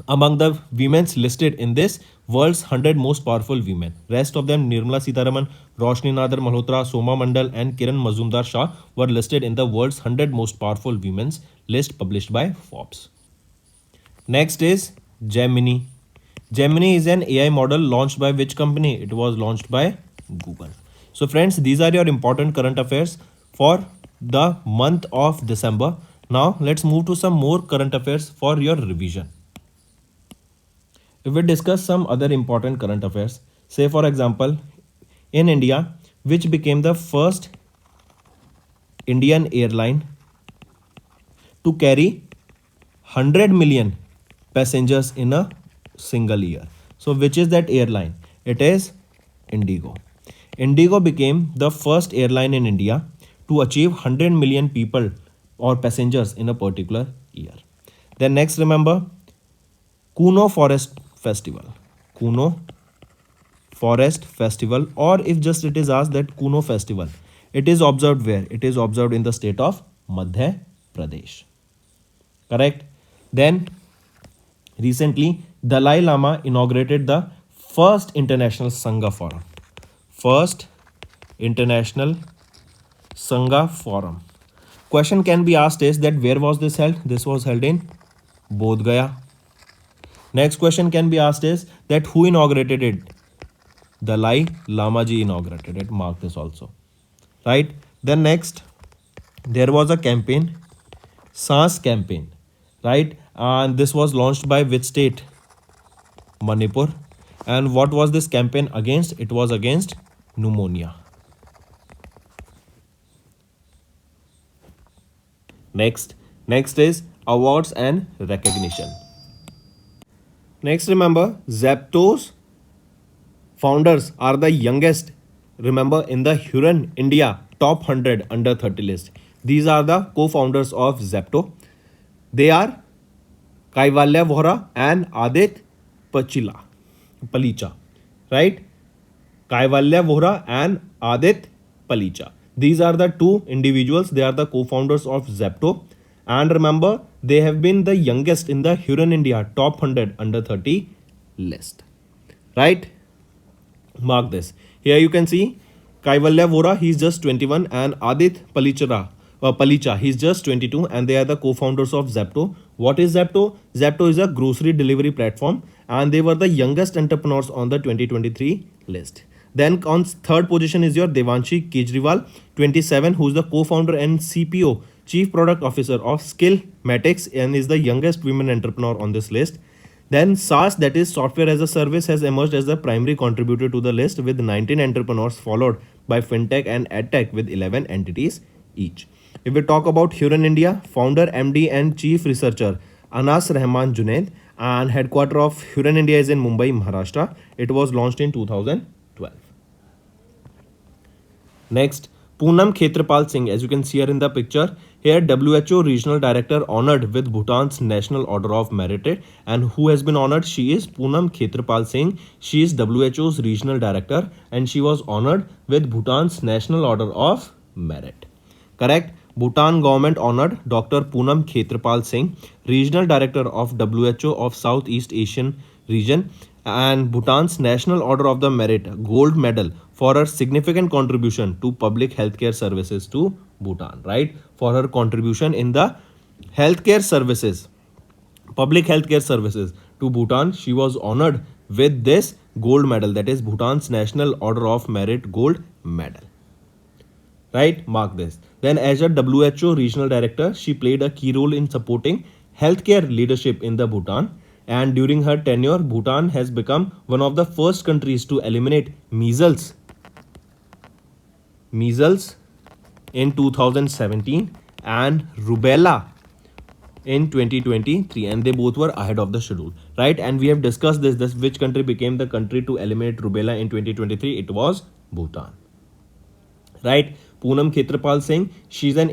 among the women's listed in this world's 100 most powerful women. Rest of them, Nirmala Sitharaman, Roshni Nadar Malhotra, Soma Mandal and Kiran Mazumdar Shah were listed in the world's 100 most powerful women's list published by Forbes. Next is Gemini. Gemini is an AI model launched by which company? It was launched by Google. So friends, these are your important current affairs for the month of December. Now let's move to some more current affairs for your revision. If we discuss some other important current affairs, say for example, in India, which became the first Indian airline to carry 100 million passengers in a single year. So which is that airline? It is Indigo. Indigo became the first airline in India to achieve 100 million people or passengers in a particular year. Then next, remember Kuno Forest Festival. Kuno Forest Festival, or if just it is asked that Kuno Festival, it is observed where? It is observed in the state of Madhya Pradesh. Correct? Then recently, Dalai Lama inaugurated the first International Sangha Forum. First International Sangha Forum. Question can be asked is that where was this held? This was held in Bodh Gaya. Next question can be asked is that who inaugurated it? Dalai Lama ji inaugurated it. Mark this also. Right? Then next, there was a campaign, SANS campaign. Right? And this was launched by which state? Manipur. And what was this campaign against? It was against pneumonia. Next is awards and recognition. Next, remember, Zepto's founders are the youngest, remember, in the Hurun India top 100 under 30 list. These are the co-founders of Zepto. They are Kaivalya Vohra and Adit Palicha. Right? Kaivalya Vohra and Adit Palicha. These are the two individuals. They are the co-founders of Zepto. And remember, they have been the youngest in the Hurun India top 100 under 30 list. Right? Mark this. Here you can see Kaivalya Vohra, he is just 21, and Adit Palicha, he is just 22, and they are the co-founders of Zepto. What is Zepto? Zepto is a grocery delivery platform, and they were the youngest entrepreneurs on the 2023 list. Then on third position is your Devanshi Kejriwal, 27, who is the co-founder and CPO, Chief Product Officer of Skillmatics, and is the youngest women entrepreneur on this list. Then SaaS, that is Software as a Service, has emerged as the primary contributor to the list with 19 entrepreneurs, followed by FinTech and EdTech with 11 entities each. If we talk about Hurun India, founder, MD and Chief Researcher Anas Rahman Junaid, and headquarter of Hurun India is in Mumbai, Maharashtra. It was launched in 2012. Next, Poonam Khetrapal Singh, as you can see here in the picture. Here, WHO Regional Director honored with Bhutan's National Order of Merit. And who has been honored? She is Poonam Khetrapal Singh. She is WHO's Regional Director and she was honored with Bhutan's National Order of Merit. Correct? Bhutan government honored Dr. Poonam Khetrapal Singh, Regional Director of WHO of Southeast Asian region, and Bhutan's National Order of the Merit Gold Medal for her significant contribution to public healthcare services to Bhutan, right? For her contribution in the healthcare services, public healthcare services to Bhutan, she was honored with this gold medal, that is Bhutan's National Order of Merit Gold Medal. Right? Mark this. Then as a WHO Regional Director, she played a key role in supporting healthcare leadership in the Bhutan. And during her tenure, Bhutan has become one of the first countries to eliminate measles in 2017 and rubella in 2023, and they both were ahead of the schedule, right? And we have discussed this which country became the country to eliminate rubella in 2023. It was Bhutan. right? Poonam Khetrapal Singh, she's an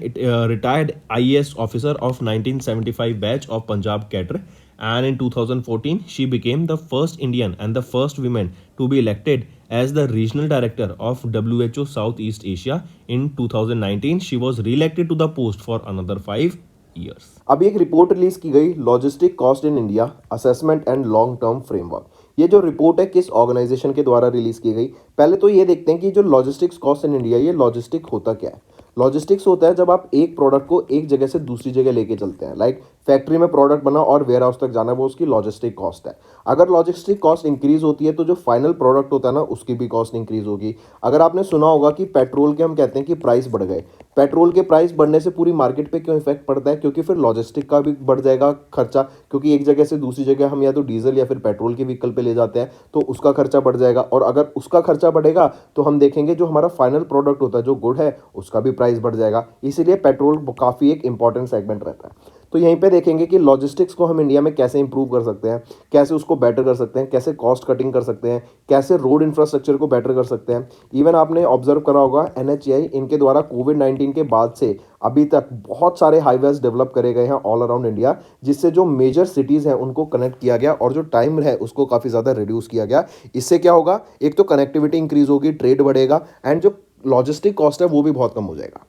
retired IAS officer of 1975 batch of Punjab cadre, and in 2014 she became the first Indian and the first woman to be elected as the regional director of WHO Southeast Asia. In 2019 she was re-elected to the post for another 5 years. अभी एक report release की गई, logistic cost in India assessment and long term framework. ये जो report है किस organisation के द्वारा रिलीज की गई? पहले तो ये देखते हैं कि जो लॉजिस्टिक्स कॉस्ट इन इंडिया, ये लॉजिस्टिक होता क्या है। लॉजिस्टिक्स होता है जब आप एक प्रोडक्ट को एक जगह से दूसरी जगह लेके चलते हैं, लाइक फैक्ट्री में प्रोडक्ट बना और वेयर हाउस तक जाना, वो उसकी लॉजिस्टिक कॉस्ट है। अगर लॉजिस्टिक कॉस्ट इंक्रीज होती है तो जो फाइनल प्रोडक्ट होता है ना, उसकी भी कॉस्ट इंक्रीज होगी। अगर आपने सुना होगा कि पेट्रोल के हम कहते हैं कि प्राइस बढ़ गए, पेट्रोल के प्राइस बढ़ने से पूरी मार्केट पे क्यों इफेक्ट पड़ता है? क्योंकि फिर लॉजिस्टिक का भी बढ़ जाएगा खर्चा, क्योंकि एक जगह से दूसरी जगह हम या तो डीजल या फिर पेट्रोल के व्हीकल पे ले जाते हैं, तो उसका खर्चा बढ़ जाएगा। और अगर उसका खर्चा बढ़ेगा तो हम देखेंगे जो हमारा फाइनल प्रोडक्ट होता है, जो गुड है, उसका भी प्राइस बढ़ जाएगा। इसीलिए पेट्रोल काफ़ी एक इंपॉर्टेंट सेगमेंट रहता है। तो यहीं पे देखेंगे कि लॉजिस्टिक्स को हम इंडिया में कैसे इंप्रूव कर सकते हैं, कैसे उसको बेटर कर सकते हैं, कैसे कॉस्ट कटिंग कर सकते हैं, कैसे रोड इंफ्रास्ट्रक्चर को बेटर कर सकते हैं। इवन आपने ऑब्जर्व करा होगा NHAI, इनके द्वारा कोविड-19 के बाद से अभी तक बहुत सारे हाईवेज डेवलप करे गए हैं ऑल अराउंड इंडिया, जिससे जो मेजर सिटीज़ हैं उनको कनेक्ट किया गया और जो टाइम है उसको काफ़ी ज़्यादा रिड्यूस किया गया। इससे क्या होगा? एक तो कनेक्टिविटी इंक्रीज होगी, ट्रेड बढ़ेगा, एंड जो लॉजिस्टिक कॉस्ट है वो भी बहुत कम हो जाएगा।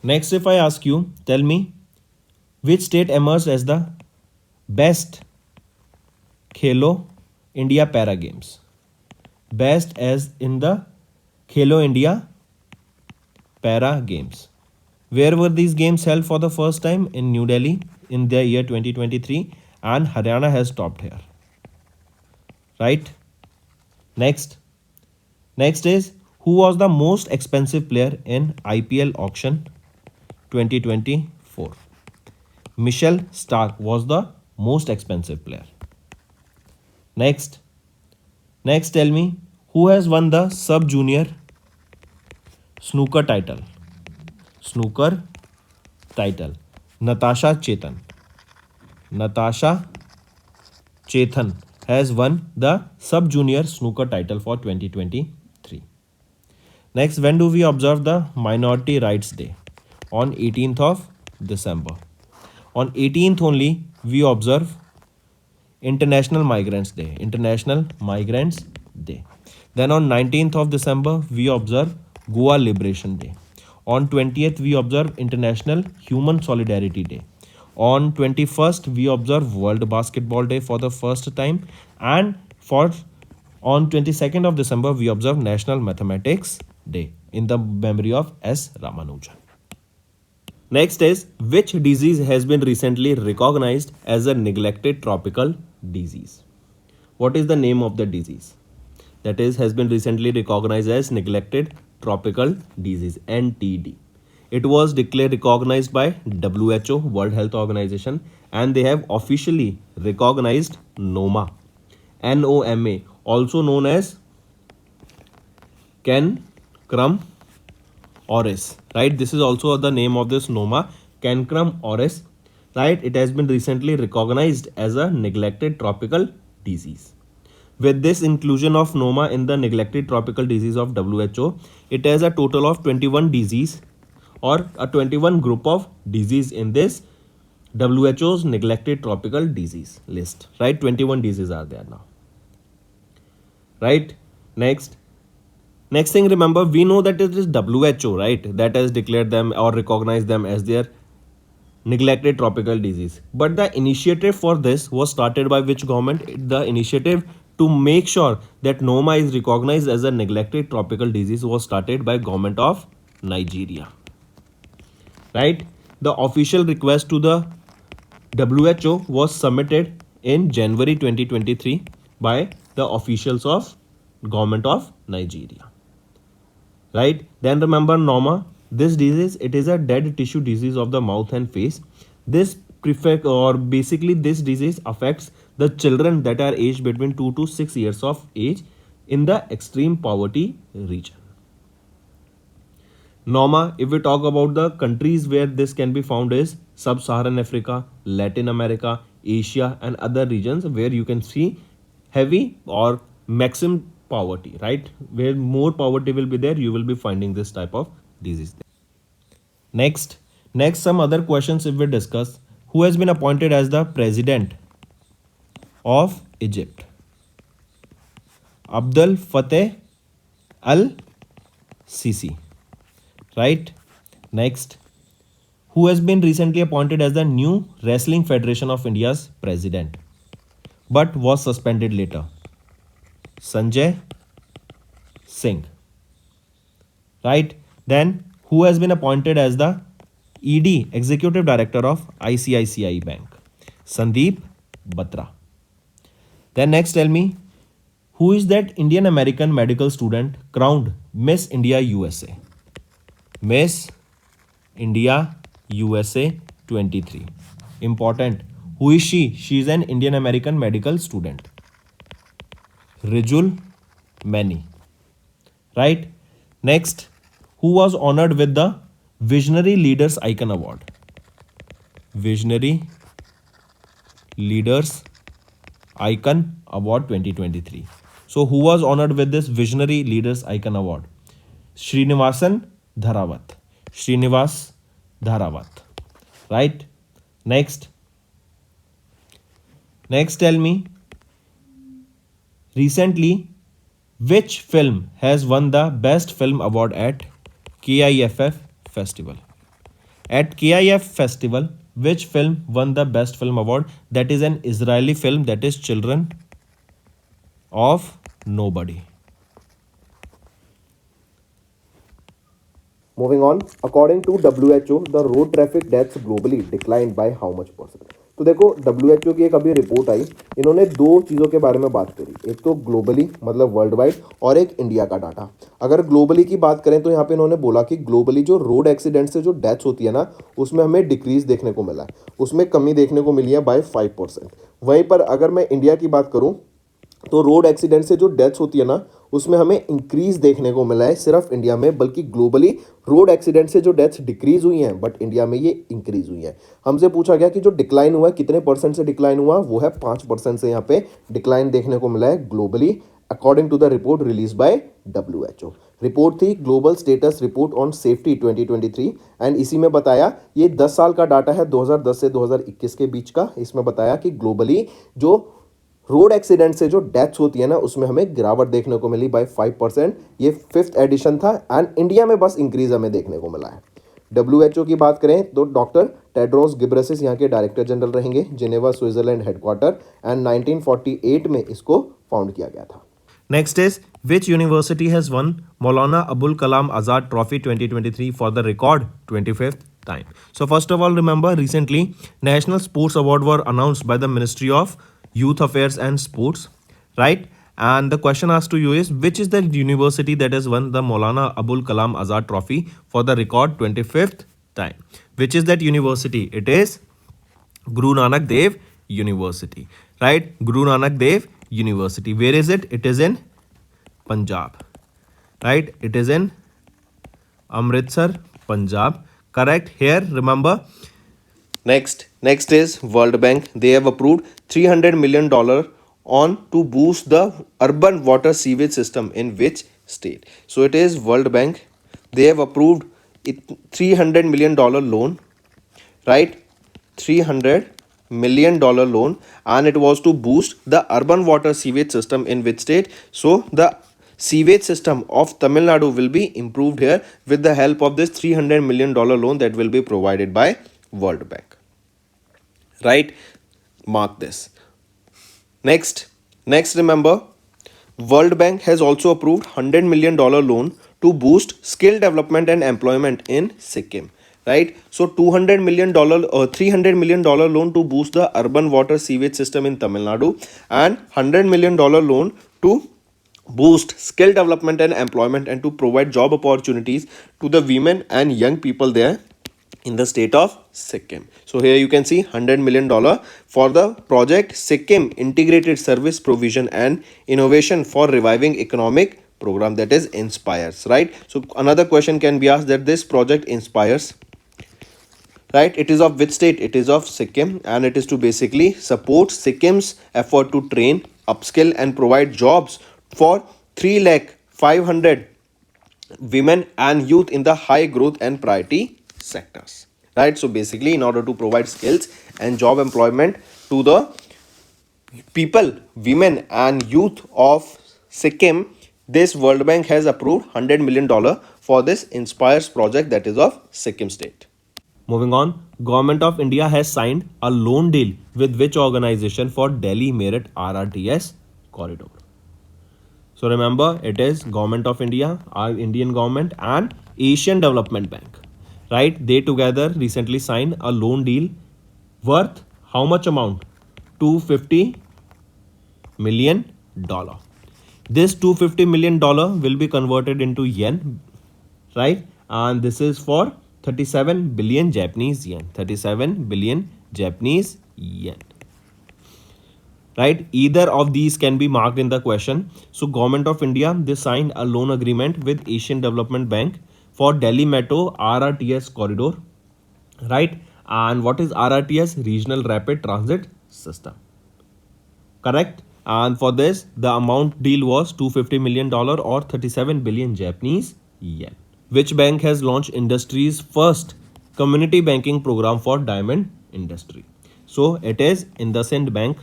Next, if I ask you, tell me which state emerged as the best Khelo India Para Games? Best as in the Khelo India Para Games. Where were these games held for the first time? In New Delhi in the year 2023, and Haryana has topped here. Right? Next. Next is, who was the most expensive player in IPL auction 2024? Michelle Stark was the most expensive player. Next. Next, tell me who has won the sub junior snooker title. Snooker title. Natasha Chetan. Natasha Chethan has won the sub junior snooker title for 2023. Next, when do we observe the Minority Rights Day? On 18th of December. On 18th only we observe International Migrants Day. International Migrants Day. Then on 19th of December we observe Goa Liberation Day. On 20th we observe International Human Solidarity Day. On 21st we observe World Basketball Day for the first time, and on 22nd of December we observe National Mathematics Day in the memory of S. Ramanujan. Next is, which disease has been recently recognized as a neglected tropical disease? What is the name of the disease? That is, has been recently recognized as neglected tropical disease, NTD. It was declared recognized by WHO, World Health Organization, and they have officially recognized NOMA, NOMA, also known as Cancrum oris, right? This is also the name of this NOMA, Cancrum oris, right? It has been recently recognized as a neglected tropical disease. With this inclusion of NOMA in the neglected tropical disease of WHO, it has a total of 21 disease or a 21 group of disease in this WHO's neglected tropical disease list, right? 21 diseases are there now, right? Next thing, remember, we know that it is WHO, right, that has declared them or recognized them as their neglected tropical disease. But the initiative for this was started by which government? The initiative to make sure that NOMA is recognized as a neglected tropical disease was started by government of Nigeria, right? The official request to the WHO was submitted in January 2023 by the officials of government of Nigeria, right? Then remember NOMA, this disease, it is a dead tissue disease of the mouth and face. This basically this disease affects the children that are aged between 2 to 6 years of age in the extreme poverty region. NOMA, if we talk about the countries where this can be found, is Sub-Saharan Africa, Latin America, Asia and other regions where you can see heavy or maximum poverty, right? Where more poverty will be there, you will be finding this type of disease. Next, some other questions if we discuss. Who has been appointed as the president of Egypt? Abdel Fattah al Sisi, right? Next, who has been recently appointed as the new Wrestling Federation of India's president but was suspended later? Sanjay Singh, right? Then, who has been appointed as the ED, Executive Director of ICICI Bank? Sandeep Batra. Then next tell me, who is that Indian American medical student crowned Miss India USA? Miss India USA 23. Important. Who is she? She is an Indian American medical student. Rijul Mani. Right? Next, who was honored with the Visionary Leaders Icon Award? Visionary Leaders Icon Award 2023. So, who was honored with this Visionary Leaders Icon Award? Srinivasan Dharawat. Srinivas Dharawat. Right? Next, tell me, recently, which film has won the Best Film Award at KIFF Festival? At KIF Festival, which film won the Best Film Award? That is an Israeli film, that is Children of Nobody. Moving on, according to WHO, the road traffic deaths globally declined by how much percent? तो देखो WHO की एक अभी report आई, इन्होंने दो चीज़ों के बारे में बात करी, एक तो ग्लोबली मतलब वर्ल्ड वाइड और एक इंडिया का डाटा। अगर ग्लोबली की बात करें तो यहाँ पे इन्होंने बोला कि ग्लोबली जो रोड एक्सीडेंट से जो डेथ्स होती है ना, उसमें हमें डिक्रीज देखने को मिला है, उसमें कमी देखने को मिली है बाय 5%। वहीं पर अगर मैं इंडिया की बात करूँ तो रोड एक्सीडेंट से जो डेथ्स होती है ना, उसमें हमें इंक्रीज देखने को मिला है सिर्फ इंडिया में, बल्कि ग्लोबली रोड एक्सीडेंट से जो डेथ्स डिक्रीज हुई हैं बट इंडिया में ये इंक्रीज हुई हैं। हमसे पूछा गया कि जो डिक्लाइन हुआ है कितने परसेंट से डिक्लाइन हुआ, वो है 5% से यहाँ पे डिक्लाइन देखने को मिला है globally, according to the report release by WHO। Report थी global status report on safety 2023 and इसी में बताया, ये 10 साल का डाटा है 2010 से 2021 के बीच का। इसमें बताया कि ग्लोबली जो रोड एक्सीडेंट से जो डेथ्स होती है ना, उसमें हमें गिरावट देखने को मिली बाय 5%। ये 5th एडिशन था एंड इंडिया में बस इंक्रीज हमें देखने को मिला है। WHO की बात करें तो डॉक्टर टेड्रोस गिब्रेसिस यहाँ के डायरेक्टर जनरल रहेंगे, जिनेवा स्विट्जरलैंड हेडक्वार्टर, एंड 1948 में इसको फाउंड किया गया था। Next is, which university has won Maulana Abul Kalam Azad Trophy 2023 for the record 25th time? So first of all, remember recently National Sports Award were announced by the Ministry of Youth Affairs and Sports, right? And the question asked to you is, which is the university that has won the Maulana Abul Kalam Azad Trophy for the record 25th time? Which is that university? It is Guru Nanak Dev University, right? Guru Nanak Dev University. Where is it? It is in Punjab, right? It is in Amritsar, Punjab. Correct. Here, remember. Next is World Bank. They have approved $300 million on to boost the urban water sewage system in which state? So it is World Bank. They have approved $300 million loan, right? $300 million loan, and it was to boost the urban water sewage system in which state? So the sewage system of Tamil Nadu will be improved here with the help of this $300 million loan that will be provided by World Bank, right? Mark this. Next, remember, World Bank has also approved $100 million loan to boost skill development and employment in Sikkim, right? So $300 million loan to boost the urban water sewage system in Tamil Nadu, and $100 million loan to boost skill development and employment and to provide job opportunities to the women and young people there in the state of Sikkim. So here you can see $100 million for the project Sikkim Integrated Service Provision and Innovation for Reviving Economic Program, that is inspires, right? So another question can be asked that this project inspires, right? It is of which state? It is of Sikkim, and it is to basically support Sikkim's effort to train, upskill and provide jobs for 3 lakh 500 women and youth in the high growth and priority sectors. Right? So basically, in order to provide skills and job employment to the people, women, and youth of Sikkim, this World Bank has approved $100 million for this Inspires project that is of Sikkim state. Moving on, Government of India has signed a loan deal with which organization for Delhi Meerut RRTS corridor? So remember, it is Government of India, our Indian government, and Asian Development Bank. Right? They together recently signed a loan deal worth how much amount? $250 million. This $250 million will be converted into yen, right? And this is for 37 billion Japanese yen. 37 billion Japanese yen. Right? Either of these can be marked in the question. So Government of India, they signed a loan agreement with Asian Development Bank for Delhi Metro RRTS corridor. Right? And what is RRTS? Regional Rapid Transit System. Correct? And for this, the amount deal was $250 million or 37 billion Japanese yen. Which bank has launched industry's first community banking program for diamond industry? So it is IndusInd Bank,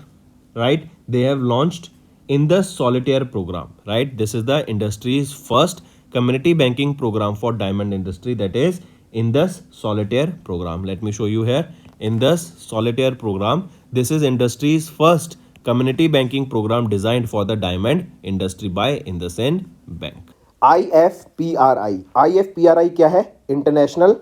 right? They have launched Indus Solitaire program, right? This is the industry's first community banking program for diamond industry, that is Indus Solitaire program. Let me show you here. Indus Solitaire program. This is industry's first community banking program designed for the diamond industry by IndusInd Bank. IFPRI, IFPRI क्या है? International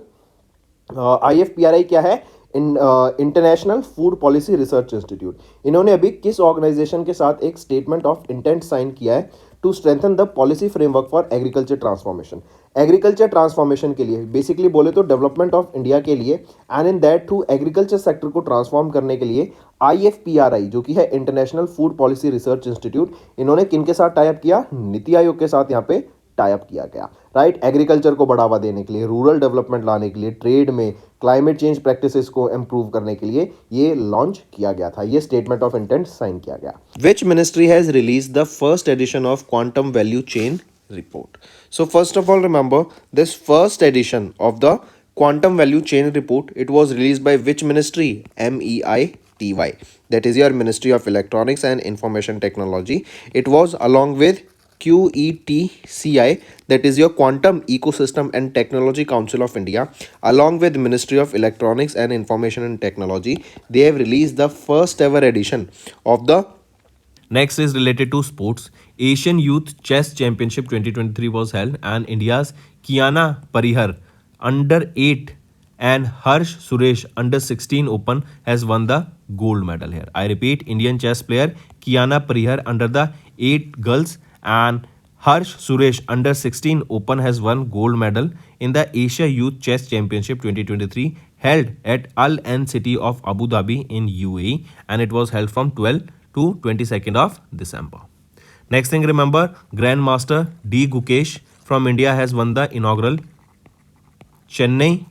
IFPRI क्या है? International food policy research institute. इन्होंने अभी किस organisation के साथ एक स्टेटमेंट ऑफ इंटेंट साइन किया है to strengthen the policy framework for agriculture transformation? Agriculture transformation के लिए, बेसिकली बोले तो डेवलपमेंट ऑफ इंडिया के लिए, and in that to agriculture sector को ट्रांसफॉर्म करने के लिए IFPRI जो कि है international food policy research institute, इन्होंने किन के साथ टाइप किया? नीति आयोग के साथ यहाँ पे टाइप किया गया. राइट? एग्रीकल्चर को बढ़ावा देने के लिए, रूरल डेवलपमेंट लाने के लिए, ट्रेड में, क्लाइमेट चेंज प्रैक्टिसेस को इंप्रूव करने के लिए ये लॉन्च किया गया था. ये स्टेटमेंट ऑफ इंटेंट साइन किया गया. Which ministry has release the first edition of quantum value chain report? So first of all, remember this first edition of the quantum value chain report, it was released by which ministry? MEITY, that is your Ministry of Electronics and Information Technology. It was along with QETCI, that is your Quantum Ecosystem and Technology Council of India, along with Ministry of Electronics and Information and Technology. They have released the first ever edition of the. Next is related to sports. Asian Youth Chess Championship 2023 was held and India's Kiana Parihar under 8 and Harsh Suresh under 16 Open has won the gold medal here. I repeat, Indian chess player Kiana Parihar under the 8 girls and Harsh Suresh under 16 Open has won gold medal in the Asia Youth Chess Championship 2023 held at Al Ain City of Abu Dhabi in UAE, and it was held from 12 to 22nd of December. Next thing, remember, Grandmaster D. Gukesh from India has won the inaugural Chennai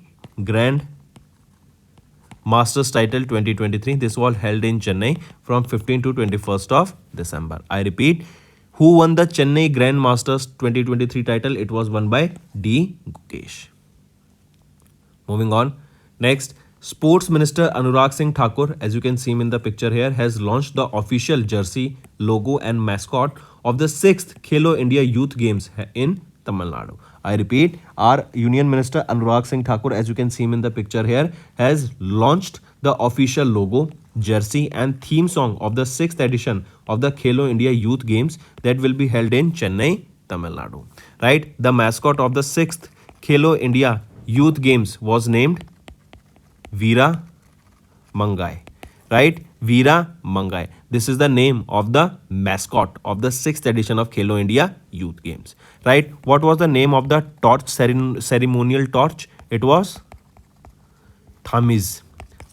Grand Masters title 2023. This was held in Chennai from 15 to 21st of December. I repeat, who won the Chennai Grand Masters 2023 title? It was won by D. Gukesh. Moving on. Next, Sports Minister Anurag Singh Thakur, as you can see him in the picture here, has launched the official jersey, logo and mascot of the 6th Khelo India Youth Games in Tamil Nadu. I repeat, our Union Minister Anurag Singh Thakur, as you can see him in the picture here, has launched the official logo, jersey and theme song of the 6th edition of the Khelo India Youth Games that will be held in Chennai, Tamil Nadu. Right? The mascot of the 6th Khelo India Youth Games was named Veera Mangai. Right? Veera Mangai. This is the name of the mascot of the 6th edition of Khelo India Youth Games. Right? What was the name of the torch, ceremonial torch? It was Thamiz.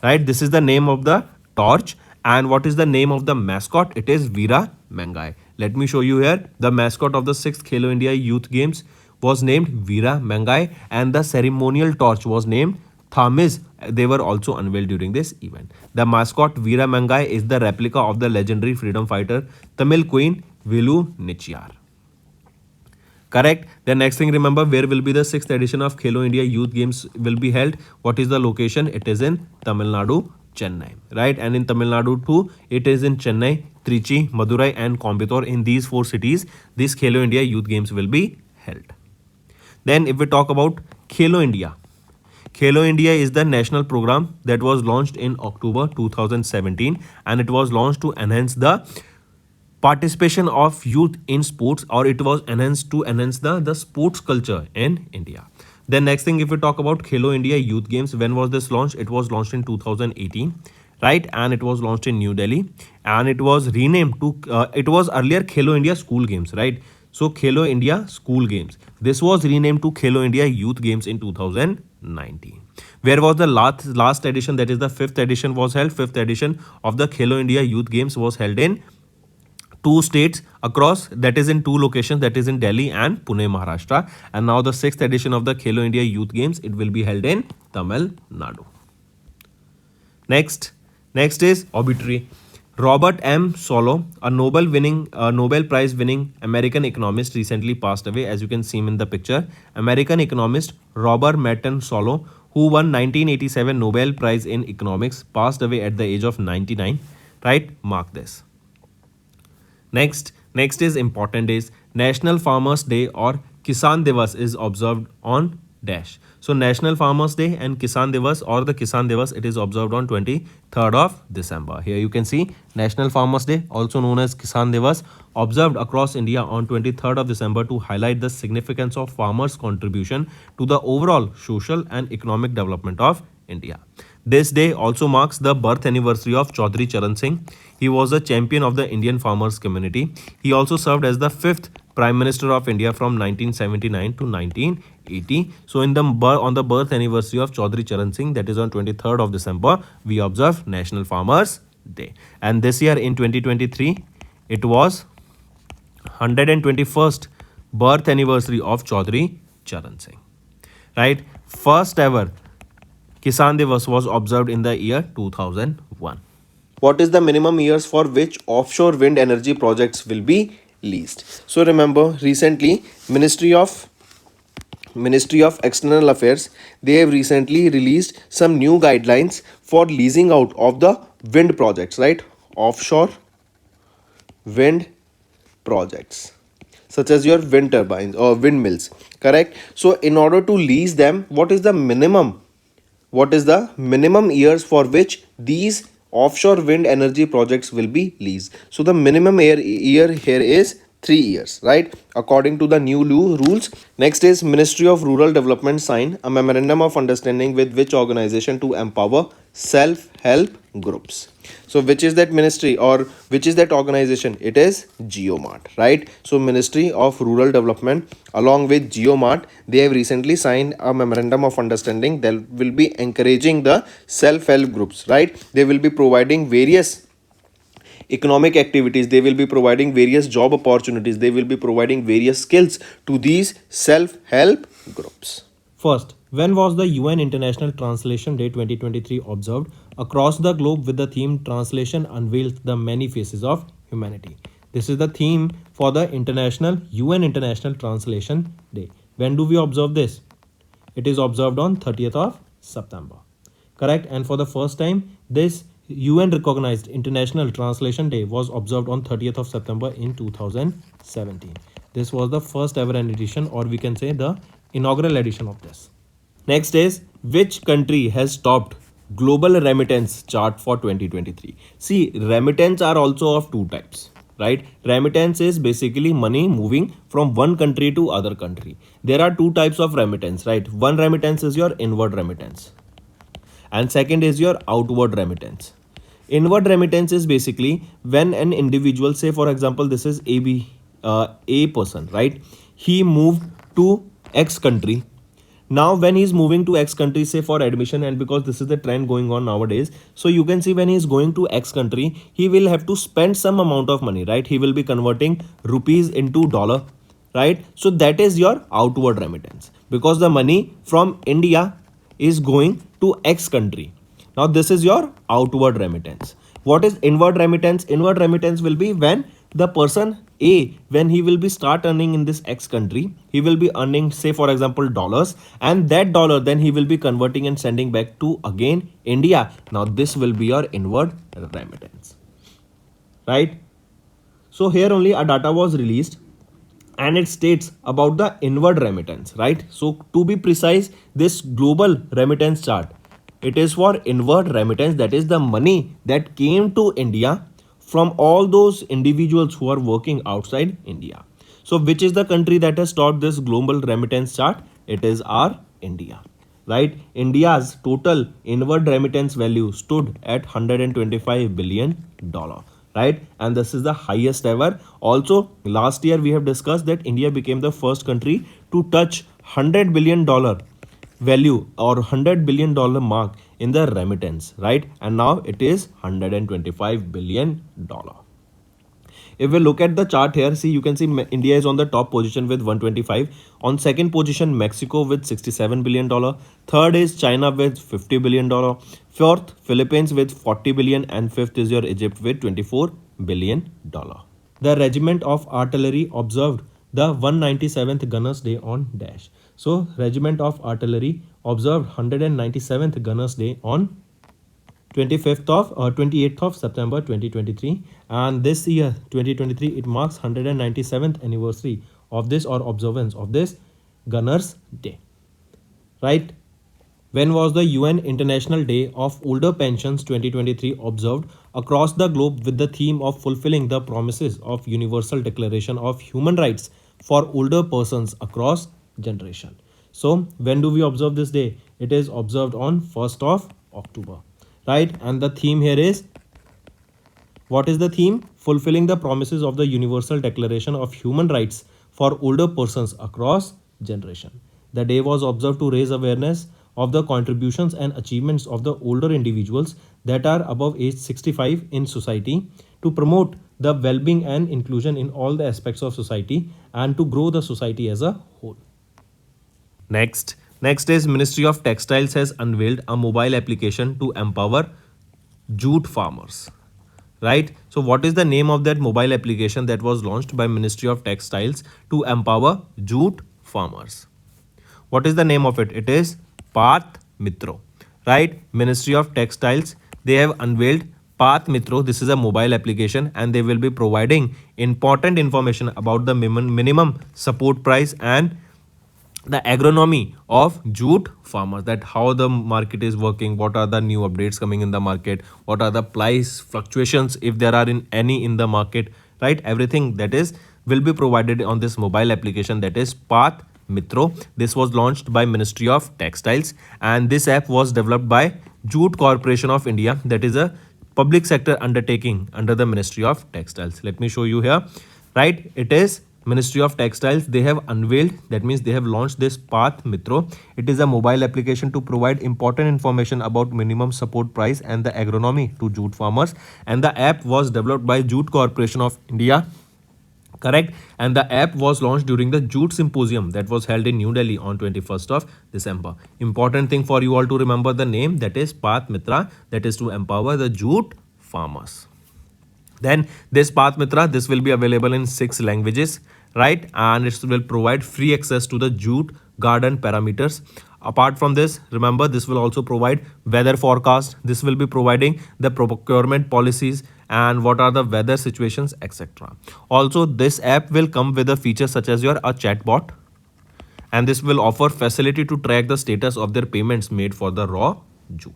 Right? This is the name of the torch. And what is the name of the mascot? It is Veera Mangai. Let me show you here. The mascot of the 6th Khelo India Youth Games was named Veera Mangai, and the ceremonial torch was named Thamiz. They were also unveiled during this event. The mascot Veera Mangai is the replica of the legendary freedom fighter Tamil Queen Velu Nichiyar. Correct. The next thing, remember, where will be the sixth edition of Khelo India Youth Games will be held? What is the location? It is in Tamil Nadu, Chennai, right? And in Tamil Nadu too, it is in Chennai, Trichy, Madurai and Coimbatore. In these four cities, this Khelo India Youth Games will be held. Then if we talk about Khelo India, Khelo India is the national program that was launched in October 2017, and it was launched to enhance the participation of youth in sports, or it was enhanced to enhance the sports culture in India. Then next thing, if we talk about Khelo India Youth Games, when was this launched? It was launched in 2018, right? And it was launched in New Delhi, and it was renamed to, it was earlier Khelo India School Games, right? So Khelo India School Games. This was renamed to Khelo India Youth Games in 2019. Where was the last edition? That is the fifth edition was held. Fifth edition of the Khelo India Youth Games was held in two states across, that is in two locations, that is in Delhi and Pune, Maharashtra. And now the sixth edition of the Khelo India Youth Games, it will be held in Tamil Nadu. Next is obituary. Robert M. Solow, a Nobel Prize winning American economist, recently passed away. As you can see him in the picture, American economist Robert Merton Solow, who won 1987 Nobel Prize in economics, passed away at the age of 99. Right? Mark this. Next is important days. National Farmers Day or Kisan Divas is observed on dash. So National Farmers Day and Kisan Divas, or the Kisan Divas, it is observed on 23rd of December. Here you can see National Farmers Day, also known as Kisan Divas, observed across India on 23rd of December to highlight the significance of farmers' contribution to the overall social and economic development of India. This day also marks the birth anniversary of Chaudhry Charan Singh. He was a champion of the Indian farmers community. He also served as the fifth Prime Minister of India from 1979 to 1980. So on the birth anniversary of Chaudhry Charan Singh, that is on 23rd of December, we observe National Farmers Day. And this year in 2023, it was 121st birth anniversary of Chaudhry Charan Singh. Right? First ever Kisan Divas was observed in the year 2001. What is the minimum years for which offshore wind energy projects will be leased? So remember, recently Ministry of External Affairs, they have recently released some new guidelines for leasing out of the wind projects, right? Offshore wind projects such as your wind turbines or windmills, correct? So in order to lease them, what is the minimum years for which these offshore wind energy projects will be leased? So the minimum year here is 3 years, right? According to the new rules. Next is Ministry of Rural Development signed a memorandum of understanding with which organization to empower self-help groups. So which is that ministry or which is that organization? It is GeoMart, right? So Ministry of Rural Development along with GeoMart, they have recently signed a memorandum of understanding that will be encouraging the self-help groups, right? They will be providing various economic activities, they will be providing various job opportunities, they will be providing various skills to these self-help groups. First, when was the UN International Translation Day 2023 observed across the globe with the theme Translation Unveils the Many Faces of Humanity? This is the theme for the UN International Translation Day. When do we observe this? It is observed on 30th of September. Correct? And for the first time, this UN recognized International Translation Day was observed on 30th of September in 2017. This was the first ever edition, or we can say the inaugural edition of this. Next is, which country has topped global remittance chart for 2023? See, remittance are also of two types, right? Remittance is basically money moving from one country to other country. There are two types of remittance, right? One remittance is your inward remittance, and second is your outward remittance. Inward remittance is basically when an individual, say for example, this is a person, right? He moved to X country. Now when he's moving to X country, say for admission, and because this is the trend going on nowadays, so you can see when he's going to X country, he will have to spend some amount of money, right? He will be converting rupees into dollar, right? So that is your outward remittance, because the money from India is going to X country. Now this is your outward remittance. What is inward remittance? Inward remittance will be when the person A, when he will be start earning in this X country, he will be earning, say for example, dollars, and that dollar then he will be converting and sending back to again India. Now this will be your inward remittance, right? So here only a data was released and it states about the inward remittance, right? So to be precise, this global remittance chart, it is for inward remittance, that is the money that came to India from all those individuals who are working outside India. So which is the country that has topped this global remittance chart? It is our India, right? India's total inward remittance value stood at $125 billion, right? And this is the highest ever. Also last year we have discussed that India became the first country to touch $100 billion value or $100 billion mark in the remittance, right? And now it is $125 billion. If we look at the chart here, see, you can see India is on the top position with 125. On second position, Mexico with $67 billion. Third is China with $50 billion. Fourth, Philippines with 40 billion, and fifth is your Egypt with $24 billion. The regiment of artillery observed the 197th Gunners Day on dash. So regiment of artillery observed 197th Gunners Day on 28th of September 2023, and this year 2023 it marks 197th anniversary of this or observance of this Gunners Day, right? When was the UN International Day of Older Pensions 2023 observed across the globe with the theme of fulfilling the promises of Universal Declaration of Human Rights for older persons across generation? So when do we observe this day? It is observed on 1st of October. Right? And the theme here is, what is the theme? Fulfilling the promises of the Universal Declaration of Human Rights for older persons across generation. The day was observed to raise awareness of the contributions and achievements of the older individuals that are above age 65 in society, to promote the well-being and inclusion in all the aspects of society, and to grow the society as a whole. Next is Ministry of Textiles has unveiled a mobile application to empower jute farmers, right? So what is the name of that mobile application that was launched by Ministry of Textiles to empower jute farmers? What is the name of it? It is Path Mitro, right? Ministry of Textiles, they have unveiled Path Mitro. This is a mobile application and they will be providing important information about the minimum support price and the agronomy of jute farmers, that how the market is working, what are the new updates coming in the market, what are the price fluctuations if there are any in the market, right? Everything that is will be provided on this mobile application, that is Path Mitro. This was launched by Ministry of Textiles and this app was developed by Jute Corporation of India, that is a public sector undertaking under the Ministry of Textiles. Let me show you here, right? It is Ministry of Textiles, they have unveiled, that means they have launched this Path Mitro. It is a mobile application to provide important information about minimum support price and the agronomy to jute farmers, and the app was developed by Jute Corporation of India, correct? And the app was launched during the Jute Symposium that was held in New Delhi on 21st of December. Important thing for you all to remember the name, that is Path Mitra, that is to empower the jute farmers. Then this Path Mitra, this will be available in 6 languages, right? And it will provide free access to the jute garden parameters. Apart from this, remember, this will also provide weather forecast. This will be providing the procurement policies and what are the weather situations, etc. Also, this app will come with a feature such as a chatbot, and this will offer facility to track the status of their payments made for the raw jute.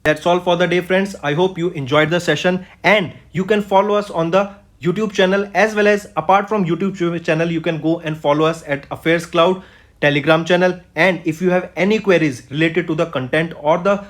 That's all for the day, friends. I hope you enjoyed the session, and you can follow us on the YouTube channel, as well as apart from YouTube channel, you can go and follow us at AffairsCloud Telegram channel. And if you have any queries related to the content or the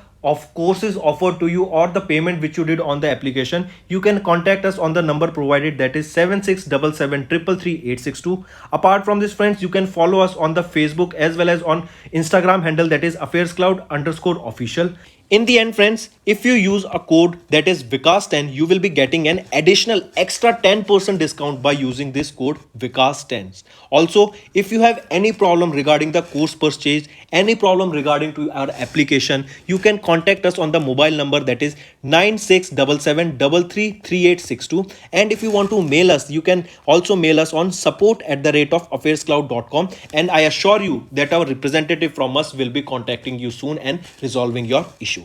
courses offered to you or the payment which you did on the application, you can contact us on the number provided, that is 7677333862. Apart from this, friends, you can follow us on the Facebook as well as on Instagram handle, that is AffairsCloud_official. In the end, friends, if you use a code that is Vikas10, you will be getting an additional extra 10% discount by using this code Vikas10. Also, if you have any problem regarding the course purchase, any problem regarding to our application, you can contact us on the mobile number that is 9677333862. And if you want to mail us, you can also mail us on support@affairscloud.com. And I assure you that our representative from us will be contacting you soon and resolving your issue.